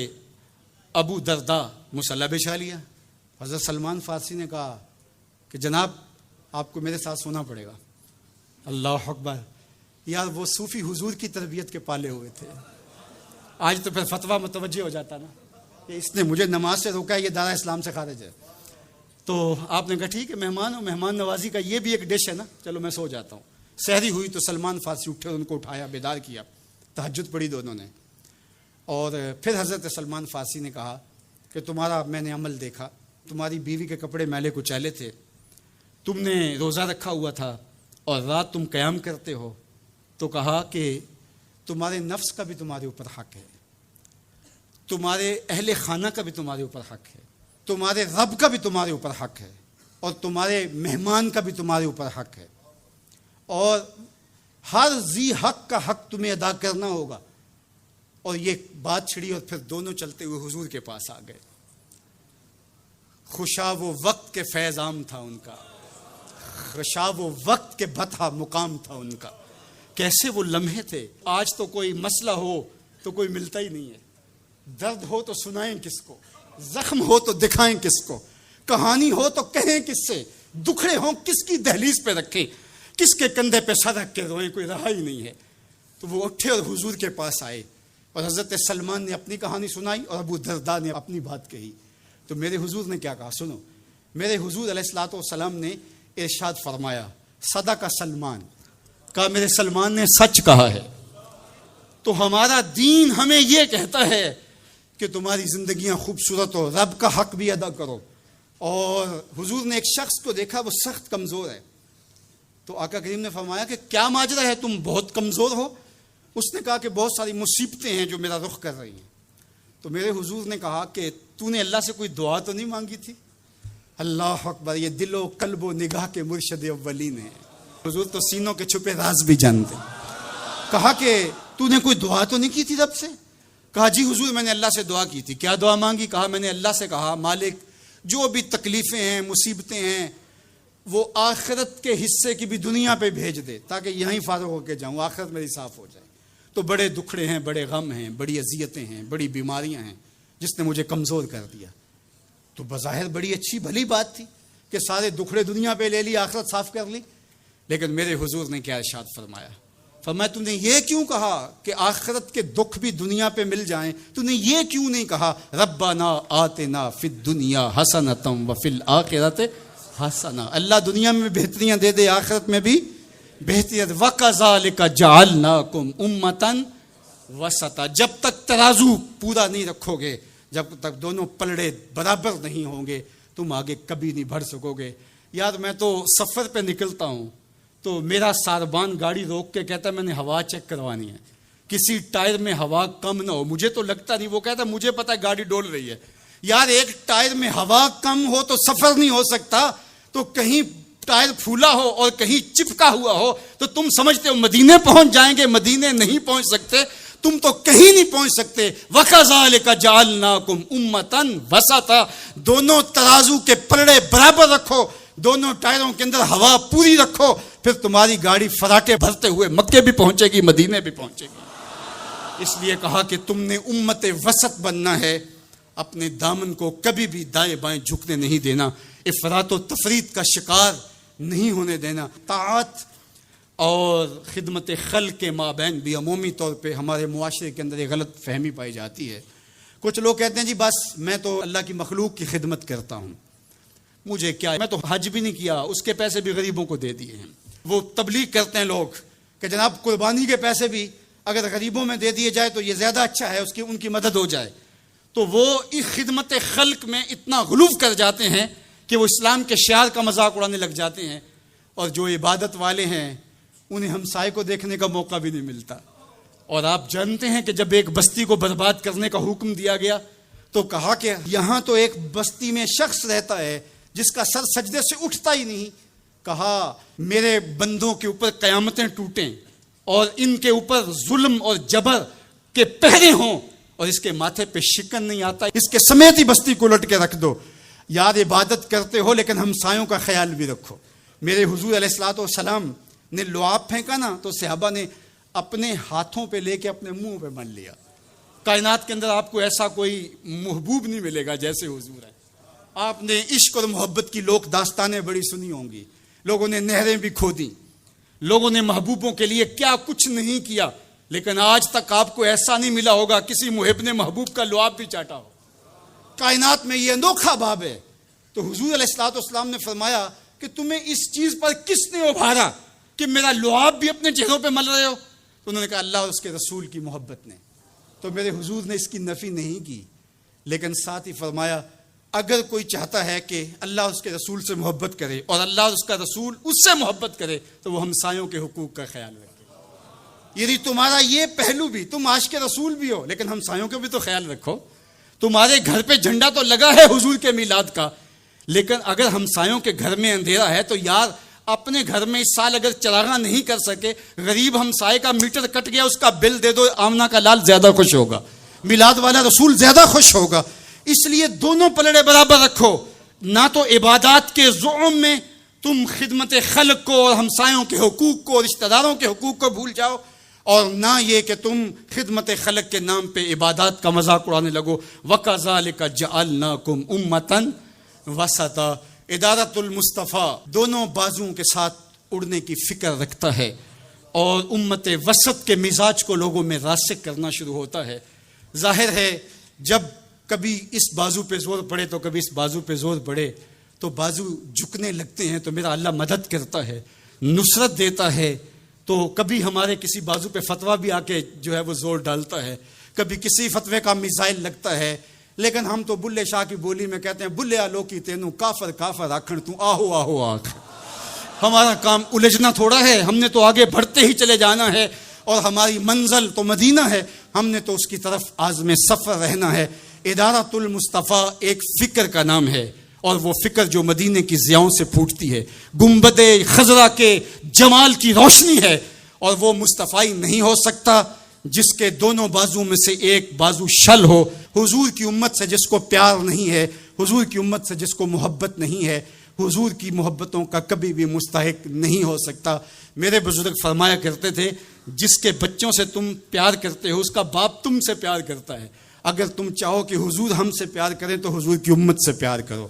ابو درداء مصلی بچھا لیا. حضرت سلمان فارسی نے کہا کہ جناب آپ کو میرے ساتھ سونا پڑے گا. اللہ اکبر. یار وہ صوفی حضور کی تربیت کے پالے ہوئے تھے. آج تو پھر فتویٰ متوجہ ہو جاتا نا کہ اس نے مجھے نماز سے روکا ہے، یہ دارا اسلام سے خارج ہے. تو آپ نے کہا ٹھیک ہے، مہمان ہو، مہمان نوازی کا یہ بھی ایک ڈش ہے نا، چلو میں سو جاتا ہوں. سحری ہوئی تو سلمان فارسی اٹھے اور ان کو اٹھایا، بیدار کیا، تہجد پڑھی دونوں نے. اور پھر حضرت سلمان فارسی نے کہا کہ تمہارا میں نے عمل دیکھا، تمہاری بیوی کے کپڑے میلے کچیلے تھے، تم نے روزہ رکھا ہوا تھا اور رات تم قیام کرتے ہو. تو کہا کہ تمہارے نفس کا بھی تمہارے اوپر حق ہے، تمہارے اہل خانہ کا بھی تمہارے اوپر حق ہے، تمہارے رب کا بھی تمہارے اوپر حق ہے، اور تمہارے مہمان کا بھی تمہارے اوپر حق ہے، اور ہر ذی حق کا حق تمہیں ادا کرنا ہوگا. اور یہ بات چھڑی اور پھر دونوں چلتے ہوئے حضور کے پاس آ گئے. خوشا وہ وقت کے فیض عام تھا ان کا، خوشا وہ وقت کے بطحا مقام تھا ان کا. کیسے وہ لمحے تھے. آج تو کوئی مسئلہ ہو تو کوئی ملتا ہی نہیں ہے، درد ہو تو سنائیں کس کو، زخم ہو تو دکھائیں کس کو، کہانی ہو تو کہیں کس سے، دکھڑے ہوں کس کی دہلیز پہ رکھیں، کس کے کندھے پہ سر رکھ کے روئیں، کوئی رہا ہی نہیں ہے. تو وہ اٹھے اور حضور کے پاس آئے اور حضرت سلمان نے اپنی کہانی سنائی اور ابو درداء نے اپنی بات کہی. تو میرے حضور نے کیا کہا سنو. میرے حضور علیہ الصلوۃ والسلام نے ارشاد فرمایا صدق سلمان، کہا میرے سلمان نے سچ کہا ہے. تو ہمارا دین ہمیں یہ کہتا ہے کہ تمہاری زندگیاں خوبصورت ہو، رب کا حق بھی ادا کرو. اور حضور نے ایک شخص کو دیکھا وہ سخت کمزور ہے. تو آقا کریم نے فرمایا کہ کیا ماجرا ہے، تم بہت کمزور ہو. اس نے کہا کہ بہت ساری مصیبتیں ہیں جو میرا رخ کر رہی ہیں. تو میرے حضور نے کہا کہ تو نے اللہ سے کوئی دعا تو نہیں مانگی تھی. اللہ اکبر. یہ دل و قلب و نگاہ کے مرشد اولین ہیں. حضور تو سینوں کے چھپے راز بھی جانتے. کہا کہ تو نے کوئی دعا تو نہیں کی تھی رب سے. کہا جی حضور میں نے اللہ سے دعا کی تھی. کیا دعا مانگی؟ کہا میں نے اللہ سے کہا مالک جو بھی تکلیفیں ہیں مصیبتیں ہیں وہ آخرت کے حصے کی بھی دنیا پہ بھیج دے تاکہ یہیں فارغ ہو کے جاؤں، آخرت میری صاف ہو جائے. تو بڑے دکھڑے ہیں، بڑے غم ہیں، بڑی اذیتیں ہیں، بڑی بیماریاں ہیں جس نے مجھے کمزور کر دیا. تو بظاہر بڑی اچھی بھلی بات تھی کہ سارے دکھڑے دنیا پہ لے لی، آخرت صاف کر لی. لیکن میرے حضور نے کیا ارشاد فرمایا؟ فرمایا تم نے یہ کیوں کہا کہ آخرت کے دکھ بھی دنیا پہ مل جائیں؟ تم نے یہ کیوں نہیں کہا ربنا آتنا فی الدنیا حسنۃ وفی الآخرۃ حسنہ، اللہ دنیا میں بہتریاں دے دے، آخرت میں بھی بہتریاں. وَكَذَلِكَ جَعَلْنَاكُمْ أُمَّةً وَسَطًا. جب تک ترازو پورا نہیں رکھو گے، جب تک دونوں پلڑے برابر نہیں ہوں گے، تم آگے کبھی نہیں بڑھ سکو گے. یار میں تو سفر پہ نکلتا ہوں تو میرا ساربان گاڑی روک کے کہتا ہے میں نے ہوا چیک کروانی ہے، کسی ٹائر میں ہوا کم نہ ہو. مجھے تو لگتا نہیں، وہ کہتا ہے مجھے پتا ہے گاڑی ڈول رہی ہے. یار ایک ٹائر میں ہوا کم ہو تو سفر نہیں ہو سکتا. تو کہیں ٹائر پھولا ہو اور کہیں چپکا ہوا ہو تو تم سمجھتے ہو مدینے پہنچ جائیں گے، مدینے نہیں پہنچ سکتے. تم تو کہیں نہیں پہنچ سکتے. وَكَذَلِكَ جَعَلْنَاكُمْ أُمَّةً وَسَطًا. دونوں ترازو کے پلڑے برابر رکھو، دونوں ٹائروں کے اندر ہوا پوری رکھو، پھر تمہاری گاڑی فراٹے بھرتے ہوئے مکے بھی پہنچے گی، مدینے بھی پہنچے گی. اس لیے کہا کہ تم نے امت وسط بننا ہے، اپنے دامن کو کبھی بھی دائیں بائیں جھکنے نہیں دینا، افراط و تفریط کا شکار نہیں ہونے دینا. طاعت اور خدمت خلق کے مابین بھی عمومی طور پہ ہمارے معاشرے کے اندر ایک غلط فہمی پائی جاتی ہے. کچھ لوگ کہتے ہیں جی بس میں تو اللہ کی مخلوق کی خدمت کرتا ہوں، مجھے کیا، میں تو حج بھی نہیں کیا، اس کے پیسے بھی غریبوں کو دے دیے ہیں. وہ تبلیغ کرتے ہیں لوگ کہ جناب قربانی کے پیسے بھی اگر غریبوں میں دے دیے جائے تو یہ زیادہ اچھا ہے، ان کی مدد ہو جائے. تو وہ اس خدمت خلق میں اتنا غلو کر جاتے ہیں کہ وہ اسلام کے شعار کا مذاق اڑانے لگ جاتے ہیں. اور جو عبادت والے ہیں انہیں ہمسائے کو دیکھنے کا موقع بھی نہیں ملتا. اور آپ جانتے ہیں کہ جب ایک بستی کو برباد کرنے کا حکم دیا گیا تو کہا کہ یہاں تو ایک بستی میں شخص رہتا ہے جس کا سر سجدے سے اٹھتا ہی نہیں. کہا میرے بندوں کے اوپر قیامتیں ٹوٹیں اور ان کے اوپر ظلم اور جبر کے پہرے ہوں اور اس کے ماتھے پہ شکن نہیں آتا، اس کے سمیت ہی بستی کو لٹ کے رکھ دو. یار عبادت کرتے ہو لیکن ہمسایوں کا خیال بھی رکھو. میرے حضور علیہ الصلوۃ والسلام نے لعاب پھینکا نا تو صحابہ نے اپنے ہاتھوں پہ لے کے اپنے منہ پہ مل لیا. کائنات کے اندر آپ کو ایسا کوئی محبوب نہیں ملے گا جیسے حضور ہے. آپ نے عشق اور محبت کی لوک داستانیں بڑی سنی ہوں گی. لوگوں نے نہریں بھی کھودی, لوگوں نے محبوبوں کے لیے کیا کچھ نہیں کیا, لیکن آج تک آپ کو ایسا نہیں ملا ہوگا کسی محب نے محبوب کا لعاب بھی چاٹا ہو. کائنات میں یہ انوکھا باب ہے. تو حضور علیہ الصلوۃ والسلام نے فرمایا کہ تمہیں اس چیز پر کس نے ابھارا کہ میرا لعاب بھی اپنے چہروں پہ مل رہے ہو؟ تو انہوں نے کہا اللہ اور اس کے رسول کی محبت نے. تو میرے حضور نے اس کی نفی نہیں کی, لیکن ساتھ ہی فرمایا اگر کوئی چاہتا ہے کہ اللہ اور اس کے رسول سے محبت کرے اور اللہ اور اس کا رسول اس سے محبت کرے تو وہ ہمسایوں کے حقوق کا خیال رکھے. یعنی تمہارا یہ پہلو بھی, تم عاشق رسول بھی ہو لیکن ہمسایوں کا بھی تو خیال رکھو. تمہارے گھر پہ جھنڈا تو لگا ہے حضور کے میلاد کا, لیکن اگر ہمسایوں کے گھر میں اندھیرا ہے تو یار اپنے گھر میں اس سال اگر چراغاں نہیں کر سکے, غریب ہمسائے کا میٹر کٹ گیا اس کا بل دے دو, آمنہ کا لال زیادہ خوش ہوگا, میلاد والا رسول زیادہ خوش ہوگا. اس لیے دونوں پلڑے برابر رکھو. نہ تو عبادات کے زعم میں تم خدمت خلق کو اور ہمسایوں کے حقوق کو, رشتہ داروں کے حقوق کو بھول جاؤ, اور نہ یہ کہ تم خدمت خلق کے نام پہ عبادات کا مذاق اڑانے لگو. وَكَذَلِكَ جَعَلْنَاكُمْ أُمَّةً وَسَطًا. ادارت المصطفیٰ دونوں بازوؤں کے ساتھ اڑنے کی فکر رکھتا ہے, اور امت وسط کے مزاج کو لوگوں میں راسخ کرنا شروع ہوتا ہے. ظاہر ہے جب کبھی اس بازو پہ زور پڑے تو کبھی اس بازو پہ زور پڑے تو بازو جھکنے لگتے ہیں, تو میرا اللہ مدد کرتا ہے, نصرت دیتا ہے. تو کبھی ہمارے کسی بازو پہ فتویٰ بھی آ کے جو ہے وہ زور ڈالتا ہے, کبھی کسی فتوے کا میزائل لگتا ہے, لیکن ہم تو بلے شاہ کی بولی میں کہتے ہیں بلیا لوکی تینوں کافر کافر آکھن تو آہو آہو آکھ. ہمارا کام الجھنا تھوڑا ہے, ہم نے تو آگے بڑھتے ہی چلے جانا ہے, اور ہماری منزل تو مدینہ ہے, ہم نے تو اس کی طرف عازم سفر رہنا ہے. ادارت المصطفیٰ ایک فکر کا نام ہے, اور وہ فکر جو مدینے کی ضیاؤں سے پھوٹتی ہے, گنبد خضرا کے جمال کی روشنی ہے, اور وہ مصطفی نہیں ہو سکتا جس کے دونوں بازو میں سے ایک بازو شل ہو. حضور کی امت سے جس کو پیار نہیں ہے, حضور کی امت سے جس کو محبت نہیں ہے, حضور کی محبتوں کا کبھی بھی مستحق نہیں ہو سکتا. میرے بزرگ فرمایا کرتے تھے جس کے بچوں سے تم پیار کرتے ہو اس کا باپ تم سے پیار کرتا ہے. اگر تم چاہو کہ حضور ہم سے پیار کریں تو حضور کی امت سے پیار کرو.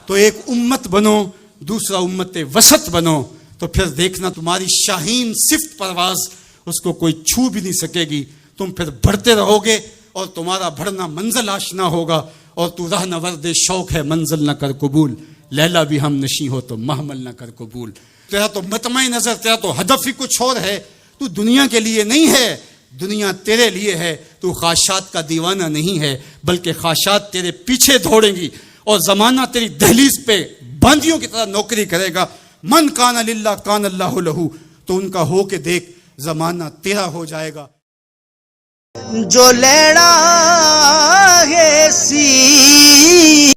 تو ایک امت بنو, دوسرا امت وسط بنو, تو پھر دیکھنا تمہاری شاہین صفت پرواز اس کو کوئی چھو بھی نہیں سکے گی. تم پھر بڑھتے رہو گے اور تمہارا بڑھنا منزل آشنا ہوگا, اور تو راہ نورد شوق ہے منزل نہ کر قبول, لیلا بھی ہم نشیں ہو تو محمل نہ کر قبول. تیرا تو مطمع نظر, تیرا تو ہدف ہی کچھ اور ہے. تو دنیا کے لیے نہیں ہے, دنیا تیرے لیے ہے. تو خواہشات کا دیوانہ نہیں ہے, بلکہ خواہشات تیرے پیچھے دوڑیں گی, اور زمانہ تیری دہلیز پہ باندیوں کی طرح نوکری کرے گا. من کان للہ کان اللہ لہو, تو ان کا ہو کے دیکھ زمانہ تیرا ہو جائے گا. جو لیڑا ہے سی